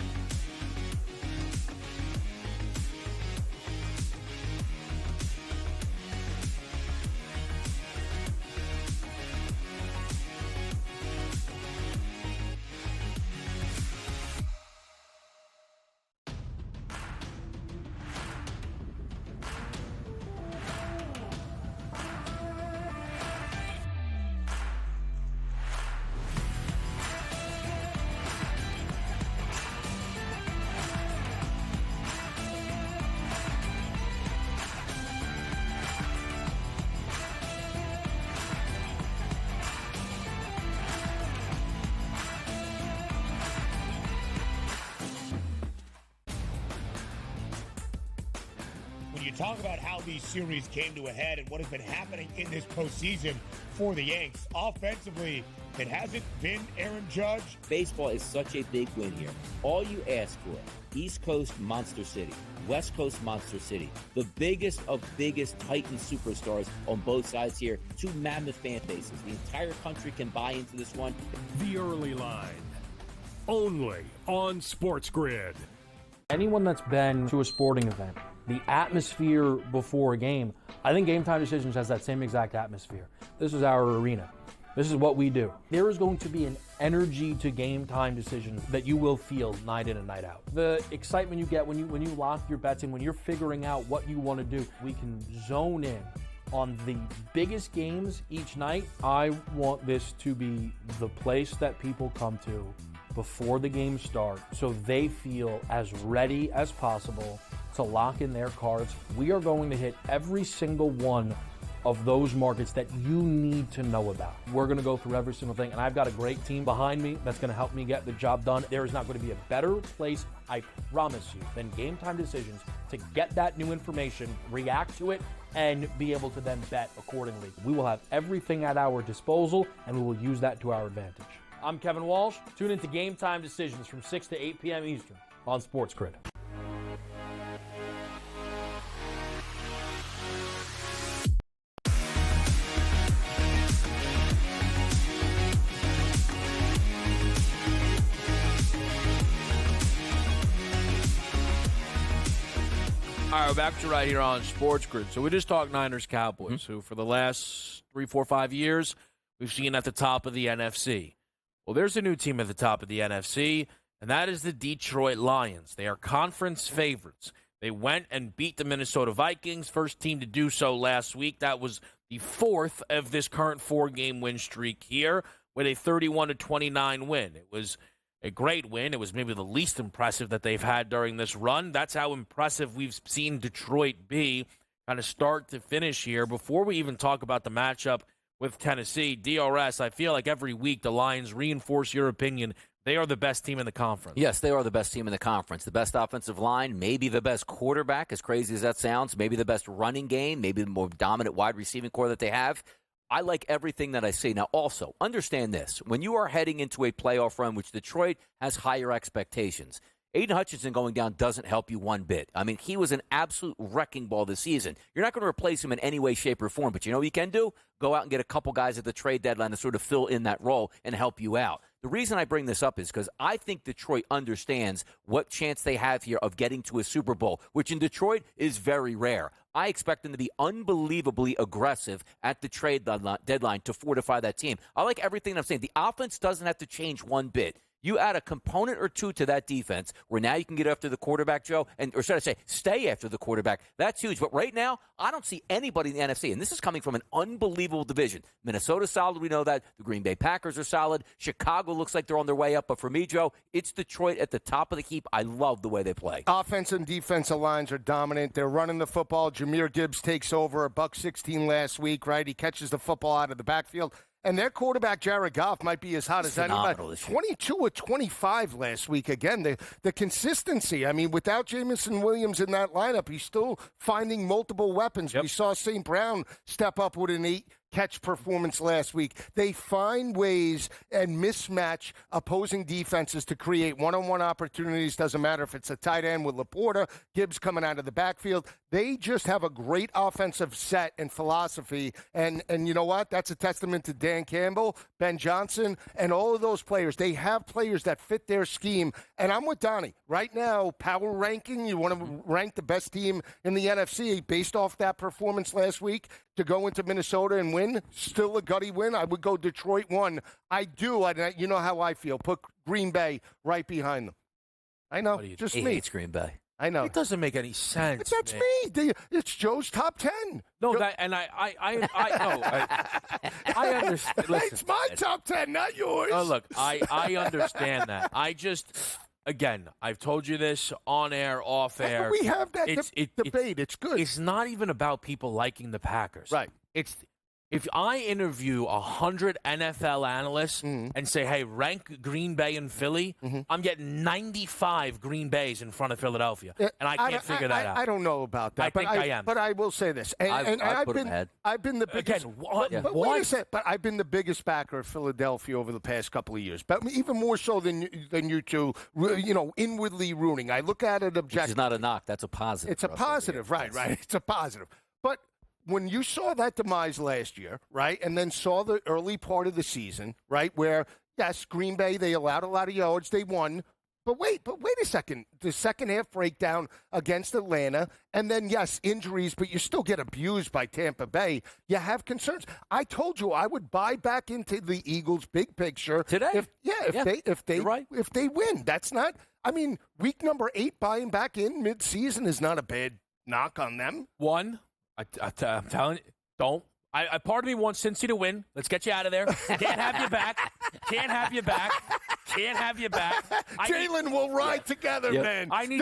Talk about how these series came to a head and what has been happening in this postseason for the Yanks. Offensively, it hasn't been Aaron Judge. Baseball is such a big win here. All you ask for, East Coast Monster City, West Coast Monster City, the biggest of biggest Titan superstars on both sides here, 2 mammoth fan bases. The entire country can buy into this one. The early line, only on SportsGrid. Anyone that's been to a sporting event, the atmosphere before a game, I think Game Time Decisions has that same exact atmosphere. This is our arena. This is what we do. There is going to be an energy to Game Time Decisions that you will feel night in and night out. The excitement you get when you lock your bets in, when you're figuring out what you want to do, we can zone in on the biggest games each night. I want this to be the place that people come to before the game starts so they feel as ready as possible to lock in their cards. We are going to hit every single one of those markets that you need to know about. We're going to go through every single thing, and I've got a great team behind me that's going to help me get the job done. There is not going to be a better place, I promise you, than Game Time Decisions to get that new information, react to it, and be able to then bet accordingly. We will have everything at our disposal, and we will use that to our advantage. I'm Kevin Walsh. Tune into Game Time Decisions from 6 to 8 p.m. Eastern on SportsGrid. All right, we're back to right here on SportsGrid. So we just talked Niners-Cowboys, who for the last 3, 4, 5 years, we've seen at the top of the NFC. Well, there's a new team at the top of the NFC, and that is the Detroit Lions. They are conference favorites. They went and beat the Minnesota Vikings, first team to do so last week. That was the 4th of this current 4-game win streak here with a 31-29 win. It was a great win. It was maybe the least impressive that they've had during this run. That's how impressive we've seen Detroit be kind of start to finish here. Before we even talk about the matchup with Tennessee, DRS, I feel like every week the Lions reinforce your opinion. They are the best team in the conference. Yes, they are the best team in the conference. The best offensive line, maybe the best quarterback, as crazy as that sounds, maybe the best running game, maybe the more dominant wide receiving core that they have. I like everything that I see. Now, also, understand this. When you are heading into a playoff run, which Detroit has higher expectations, Aiden Hutchinson going down doesn't help you one bit. I mean, he was an absolute wrecking ball this season. You're not going to replace him in any way, shape, or form, but you know what you can do? Go out and get a couple guys at the trade deadline to sort of fill in that role and help you out. The reason I bring this up is because I think Detroit understands what chance they have here of getting to a Super Bowl, which in Detroit is very rare. I expect them to be unbelievably aggressive at the trade deadline to fortify that team. I like everything I'm saying. The offense doesn't have to change one bit. You add a component or two to that defense where now you can get after the quarterback, Joe, or should I say stay after the quarterback. That's huge. But right now, I don't see anybody in the NFC, and this is coming from an unbelievable division. Minnesota's solid, we know that. The Green Bay Packers are solid. Chicago looks like they're on their way up. But for me, Joe, it's Detroit at the top of the heap. I love the way they play. Offense and defensive lines are dominant. They're running the football. Jahmyr Gibbs takes over, $116 last week, right? He catches the football out of the backfield. And their quarterback, Jared Goff, might be as hot as anybody. 22 or 25 last week. Again, the consistency. I mean, without Jameson Williams in that lineup, he's still finding multiple weapons. Yep. We saw St. Brown step up with an 8-catch performance last week. They find ways and mismatch opposing defenses to create one-on-one opportunities. Doesn't matter if it's a tight end with Laporta, Gibbs coming out of the backfield. They just have a great offensive set and philosophy. And you know what? That's a testament to Dan Campbell, Ben Johnson, and all of those players. They have players that fit their scheme. And I'm with Donnie. Right now, power ranking, you want to rank the best team in the NFC based off that performance last week to go into Minnesota and win. Still a gutty win. I would go Detroit 1. I do. You know how I feel. Put Green Bay right behind them. I know. Just me. Hates Green Bay. I know. It doesn't make any sense. But that's me. It's Joe's top 10. No, I understand. Listen, it's my top 10, not yours. Oh, look, I understand that. Again, I've told you this on air, off air. We have that debate. It's good. It's not even about people liking the Packers. Right. If I interview 100 NFL analysts and say, hey, rank Green Bay and Philly, I'm getting 95 Green Bays in front of Philadelphia. And I can't figure that out. I don't know about that. I am. But I will say this. And I've been the biggest. Again, what? Wait a second. But I've been the biggest backer of Philadelphia over the past couple of years. But even more so than you two, inwardly rooting. I look at it objectively. Which is not a knock. That's a positive. It's a positive. Right. It's a positive. But when you saw that demise last year, right, and then saw the early part of the season, right, where, yes, Green Bay, they allowed a lot of yards, they won, but wait a second. The second half breakdown against Atlanta, and then, yes, injuries, but you still get abused by Tampa Bay. You have concerns. I told you I would buy back into the Eagles' big picture. Today? If they win. That's not, week number 8 buying back in mid-season is not a bad knock on them. I'm telling you, don't. Part of me wants Cincy to win. Let's get you out of there. Can't have you back. Can't have you back. Jalen will ride together, man. I need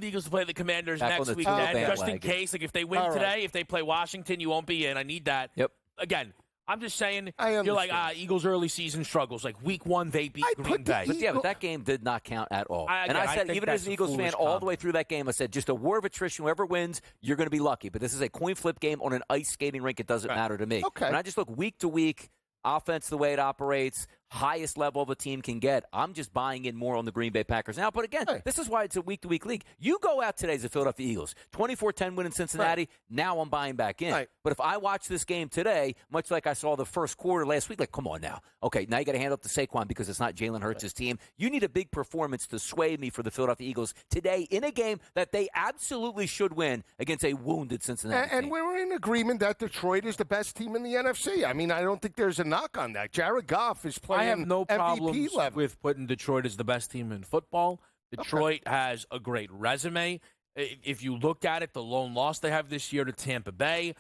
the Eagles to play the Commanders next week, just in case. Like if they win today, if they play Washington, you won't be in. I need that. Yep. Again, I'm just saying, you're like, Eagles early season struggles. Like week 1, they beat Green Bay. But that game did not count at all. I said, even as an Eagles fan, all the way through that game, I said, just a war of attrition. Whoever wins, you're going to be lucky. But this is a coin flip game on an ice skating rink. It doesn't matter to me. Okay. And I just look week to week, offense, the way it operates, highest level of a team can get. I'm just buying in more on the Green Bay Packers now. But again, this is why it's a week-to-week league. You go out today as the Philadelphia Eagles, 24-10 win in Cincinnati. Right. Now I'm buying back in. Right. But if I watch this game today, much like I saw the first quarter last week, like, come on now. Okay, now you got to hand up to Saquon because it's not Jalen Hurts' team. You need a big performance to sway me for the Philadelphia Eagles today in a game that they absolutely should win against a wounded Cincinnati team. And we're in agreement that Detroit is the best team in the NFC. I don't think there's a knock on that. Jared Goff is playing I have no problems level. with putting Detroit as the best team in football. Detroit has a great resume. If you look at it, the lone loss they have this year to Tampa Bay,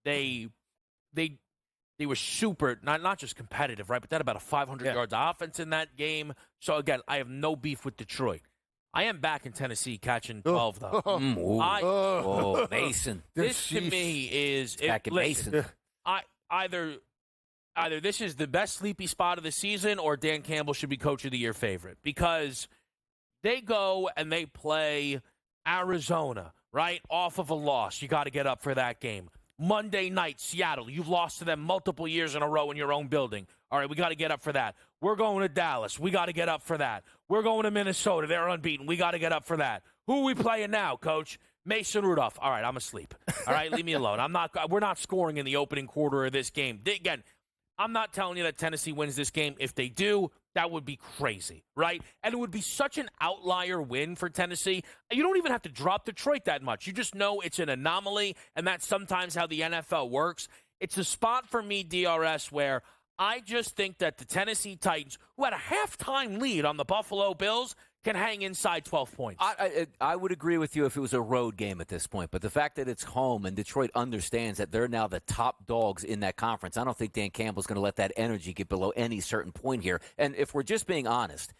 they were super, not just competitive, right? But they had about a 500 yards offense in that game. So, again, I have no beef with Detroit. I am back in Tennessee catching 12, though. Mason. This, to me, is... Mason. Either this is the best sleepy spot of the season or Dan Campbell should be Coach of the Year favorite because they go and they play Arizona, right, off of a loss. You got to get up for that game. Monday night, Seattle. You've lost to them multiple years in a row in your own building. All right, we got to get up for that. We're going to Dallas. We got to get up for that. We're going to Minnesota. They're unbeaten. We got to get up for that. Who are we playing now, Coach? Mason Rudolph. All right, I'm asleep. All right, leave me alone. We're not scoring in the opening quarter of this game. Again, I'm not telling you that Tennessee wins this game. If they do, that would be crazy, right? And it would be such an outlier win for Tennessee. You don't even have to drop Detroit that much. You just know it's an anomaly, and that's sometimes how the NFL works. It's a spot for me, DRS, where I just think that the Tennessee Titans, who had a halftime lead on the Buffalo Bills, can hang inside 12 points. I would agree with you if it was a road game at this point, but the fact that it's home and Detroit understands that they're now the top dogs in that conference, I don't think Dan Campbell's going to let that energy get below any certain point here. And if we're just being honest,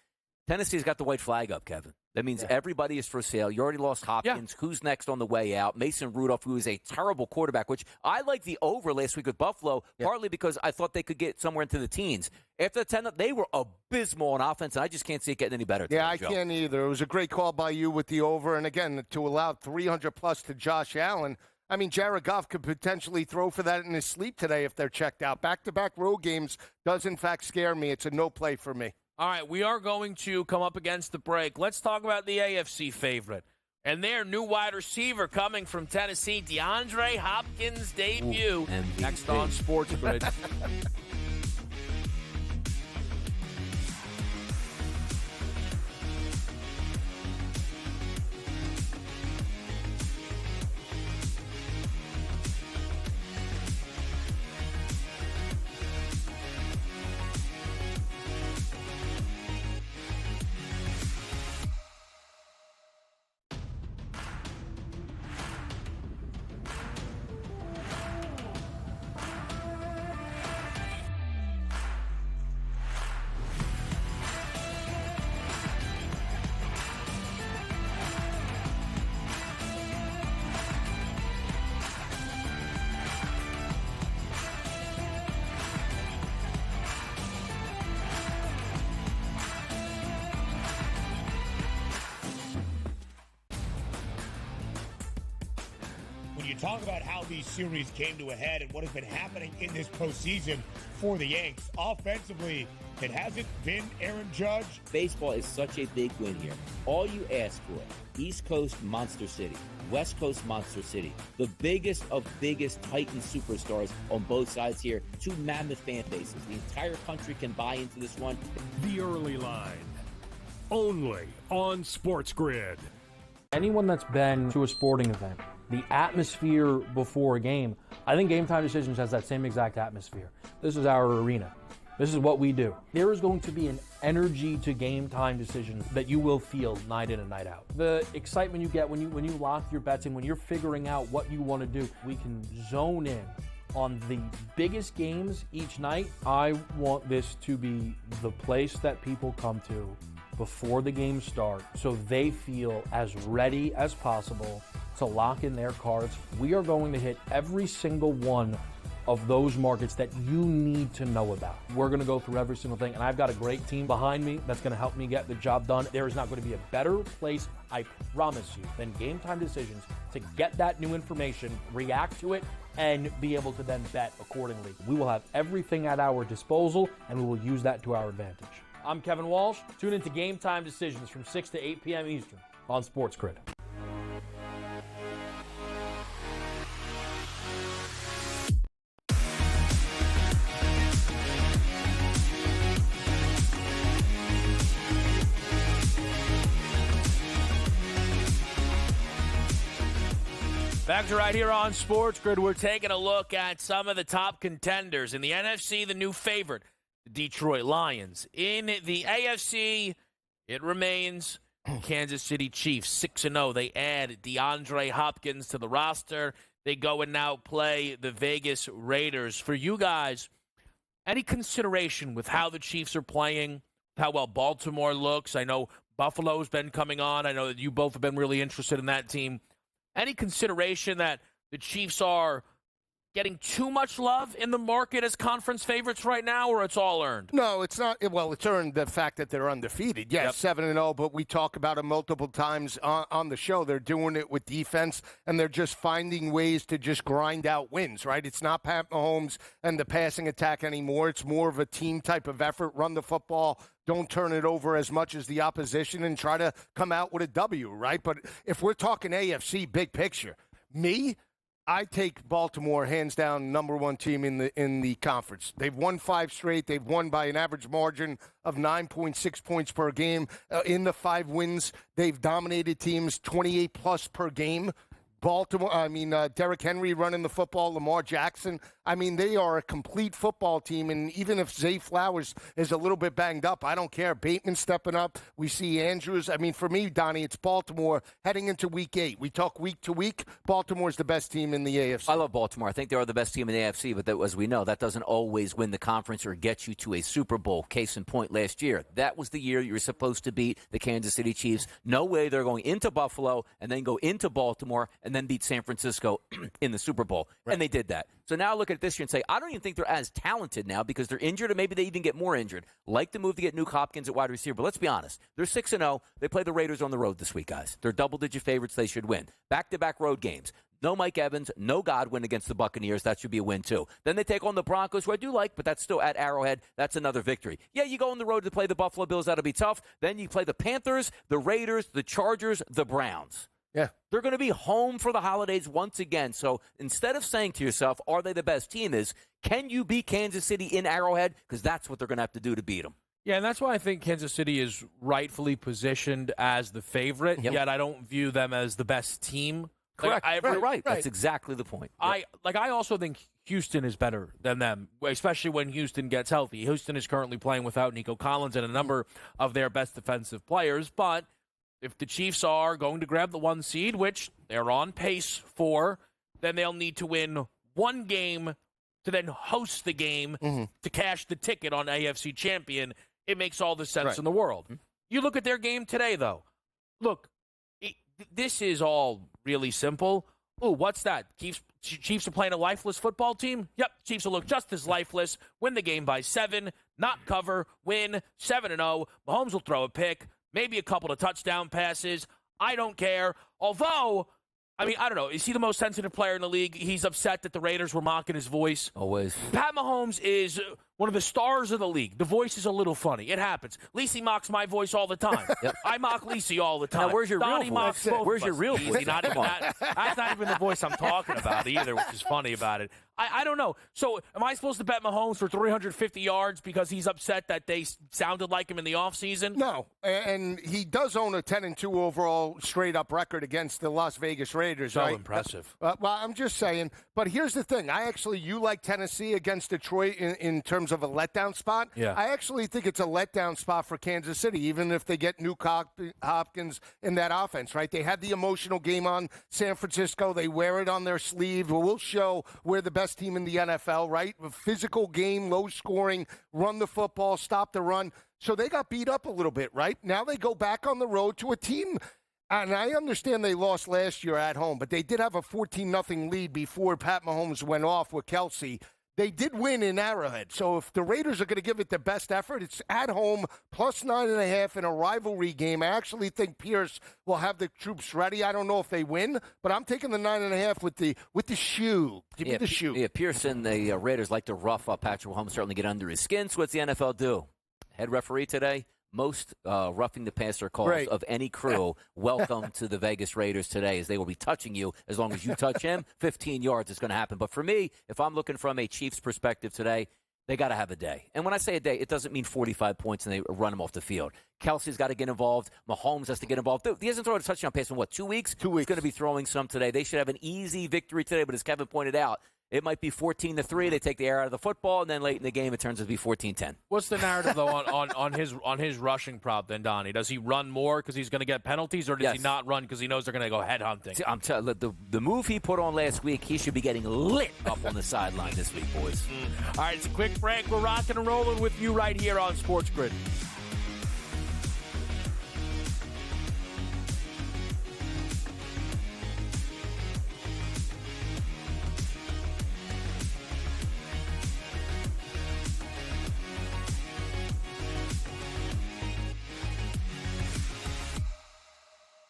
Tennessee's got the white flag up, Kevin. That means everybody is for sale. You already lost Hopkins. Yeah. Who's next on the way out? Mason Rudolph, who is a terrible quarterback, which I like the over last week with Buffalo, partly because I thought they could get somewhere into the teens. After the 10, they were abysmal on offense, and I just can't see it getting any better. Yeah, I can't either. It was a great call by you with the over. And, again, to allow 300-plus to Josh Allen, I mean, Jared Goff could potentially throw for that in his sleep today if they're checked out. Back-to-back road games does, in fact, scare me. It's a no play for me. All right, we are going to come up against the break. Let's talk about the AFC favorite. And their new wide receiver coming from Tennessee, DeAndre Hopkins' debut. Next on SportsGrid. Talk about how these series came to a head and what has been happening in this postseason for the Yanks. Offensively, it hasn't been Aaron Judge. Baseball is such a big win here. All you ask for, East Coast Monster City, West Coast Monster City, the biggest of biggest Titan superstars on both sides here, two mammoth fan bases. The entire country can buy into this one. The early line, only on SportsGrid. Anyone that's been to a sporting event, the atmosphere before a game, I think Game Time Decisions has that same exact atmosphere. This is our arena. This is what we do. There is going to be an energy to Game Time Decisions that you will feel night in and night out. The excitement you get when you lock your bets in, when you're figuring out what you want to do, we can zone in on the biggest games each night. I want this to be the place that people come to before the games start so they feel as ready as possible to lock in their cards. We are going to hit every single one of those markets that you need to know about. We're going to go through every single thing, and I've got a great team behind me that's going to help me get the job done. There is not going to be a better place, I promise you, than Game Time Decisions to get that new information, react to it, and be able to then bet accordingly. We will have everything at our disposal, and we will use that to our advantage. I'm Kevin Walsh. Tune into Game Time Decisions from 6 to 8 p.m. Eastern on SportsGrid. Back to right here on SportsGrid. We're taking a look at some of the top contenders. In the NFC, the new favorite, the Detroit Lions. In the AFC, it remains Kansas City Chiefs, 6-0. They add DeAndre Hopkins to the roster. They go and now play the Vegas Raiders. For you guys, any consideration with how the Chiefs are playing, how well Baltimore looks? I know Buffalo's been coming on. I know that you both have been really interested in that team. Any consideration that the Chiefs are getting too much love in the market as conference favorites right now, or it's all earned? No, it's not. Well, it's earned the fact that they're undefeated. Yes, 7-0, but we talk about it multiple times on the show. They're doing it with defense, and they're just finding ways to just grind out wins, right? It's not Pat Mahomes and the passing attack anymore. It's more of a team type of effort. Run the football. Don't turn it over as much as the opposition and try to come out with a W, right? But if we're talking AFC big picture, I take Baltimore hands down number one team in the conference. They've won 5 straight. They've won by an average margin of 9.6 points per game. In the 5 wins, they've dominated teams 28 plus per game. Derrick Henry running the football, Lamar Jackson. I mean, they are a complete football team, and even if Zay Flowers is a little bit banged up, I don't care. Bateman stepping up. We see Andrews. I mean, for me, Donnie, it's Baltimore heading into Week 8. We talk week to week. Baltimore's the best team in the AFC. I love Baltimore. I think they are the best team in the AFC, but as we know, that doesn't always win the conference or get you to a Super Bowl. Case in point, last year. That was the year you were supposed to beat the Kansas City Chiefs. No way they're going into Buffalo and then go into Baltimore and then beat San Francisco in the Super Bowl. Right. And they did that. So now look at this year and say, I don't even think they're as talented now because they're injured, or maybe they even get more injured. Like the move to get Nuke Hopkins at wide receiver. But let's be honest. They're 6-0. They play the Raiders on the road this week, guys. They're double-digit favorites. They should win. Back-to-back road games. No Mike Evans, no Godwin against the Buccaneers. That should be a win, too. Then they take on the Broncos, who I do like, but that's still at Arrowhead. That's another victory. Yeah, you go on the road to play the Buffalo Bills. That'll be tough. Then you play the Panthers, the Raiders, the Chargers, the Browns. Yeah. They're going to be home for the holidays once again. So instead of saying to yourself, are they the best team, can you beat Kansas City in Arrowhead? Because that's what they're going to have to do to beat them. Yeah, and that's why I think Kansas City is rightfully positioned as the favorite, yet I don't view them as the best team. Correct. Right. That's exactly the point. Yep. I also think Houston is better than them, especially when Houston gets healthy. Houston is currently playing without Nico Collins and a number of their best defensive players, but if the Chiefs are going to grab the 1 seed, which they're on pace for, then they'll need to win 1 game to then host the game to cash the ticket on AFC champion. It makes all the sense in the world. You look at their game today, though. Look, this is all really simple. Ooh, what's that? Chiefs are playing a lifeless football team? Yep, Chiefs will look just as lifeless, win the game by 7, not cover, win 7-0. Mahomes will throw a pick. Maybe a couple of touchdown passes. I don't care. Although, I mean, I don't know. Is he the most sensitive player in the league? He's upset that the Raiders were mocking his voice. Always. Pat Mahomes is one of the stars of the league. The voice is a little funny. It happens. Lisi mocks my voice all the time. Yep. I mock Lisi all the time. Now, where's your Donnie real voice? Where's your real voice? That's not even the voice I'm talking about either, which is funny about it. I don't know. So am I supposed to bet Mahomes for 350 yards because he's upset that they sounded like him in the offseason? No, and he does own a 10-2 overall straight-up record against the Las Vegas Raiders. So right? impressive. Well, I'm just saying. But here's the thing. You like Tennessee against Detroit in terms of a letdown spot. Yeah. I actually think it's a letdown spot for Kansas City, even if they get Nuke Hopkins in that offense, right? They had the emotional game on San Francisco. They wear it on their sleeve. We'll show we're the best team in the NFL, right? A physical game, low scoring, run the football, stop the run. So they got beat up a little bit, right? Now they go back on the road to a team. And I understand they lost last year at home, but they did have a 14-0 lead before Pat Mahomes went off with Kelsey. They did win in Arrowhead. So if the Raiders are going to give it their best effort, it's at home, plus 9.5 in a rivalry game. I actually think Pierce will have the troops ready. I don't know if they win, but I'm taking the 9.5 with the shoe. Give me the shoe. Yeah, Pierce and the Raiders like to rough up Patrick Mahomes, certainly get under his skin. So what's the NFL do? Head referee today? Most roughing the passer calls of any crew. Welcome to the Vegas Raiders today, as they will be touching you. As long as you touch him, 15 yards is going to happen. But for me, if I'm looking from a Chiefs perspective today, they got to have a day. And when I say a day, it doesn't mean 45 points and they run him off the field. Kelsey's got to get involved. Mahomes has to get involved. He hasn't thrown a touchdown pass in, 2 weeks? 2 weeks. He's going to be throwing some today. They should have an easy victory today, but as Kevin pointed out, it might be 14-3. They take the air out of the football, and then late in the game, it turns out to be 14-10. What's the narrative though on his rushing prop then, Donnie? Does he run more because he's going to get penalties, or does he not run because he knows they're going to go head hunting? I'm telling you, the move he put on last week, he should be getting lit up on the sideline this week, boys. All right, it's a quick break. We're rocking and rolling with you right here on Sports Grid.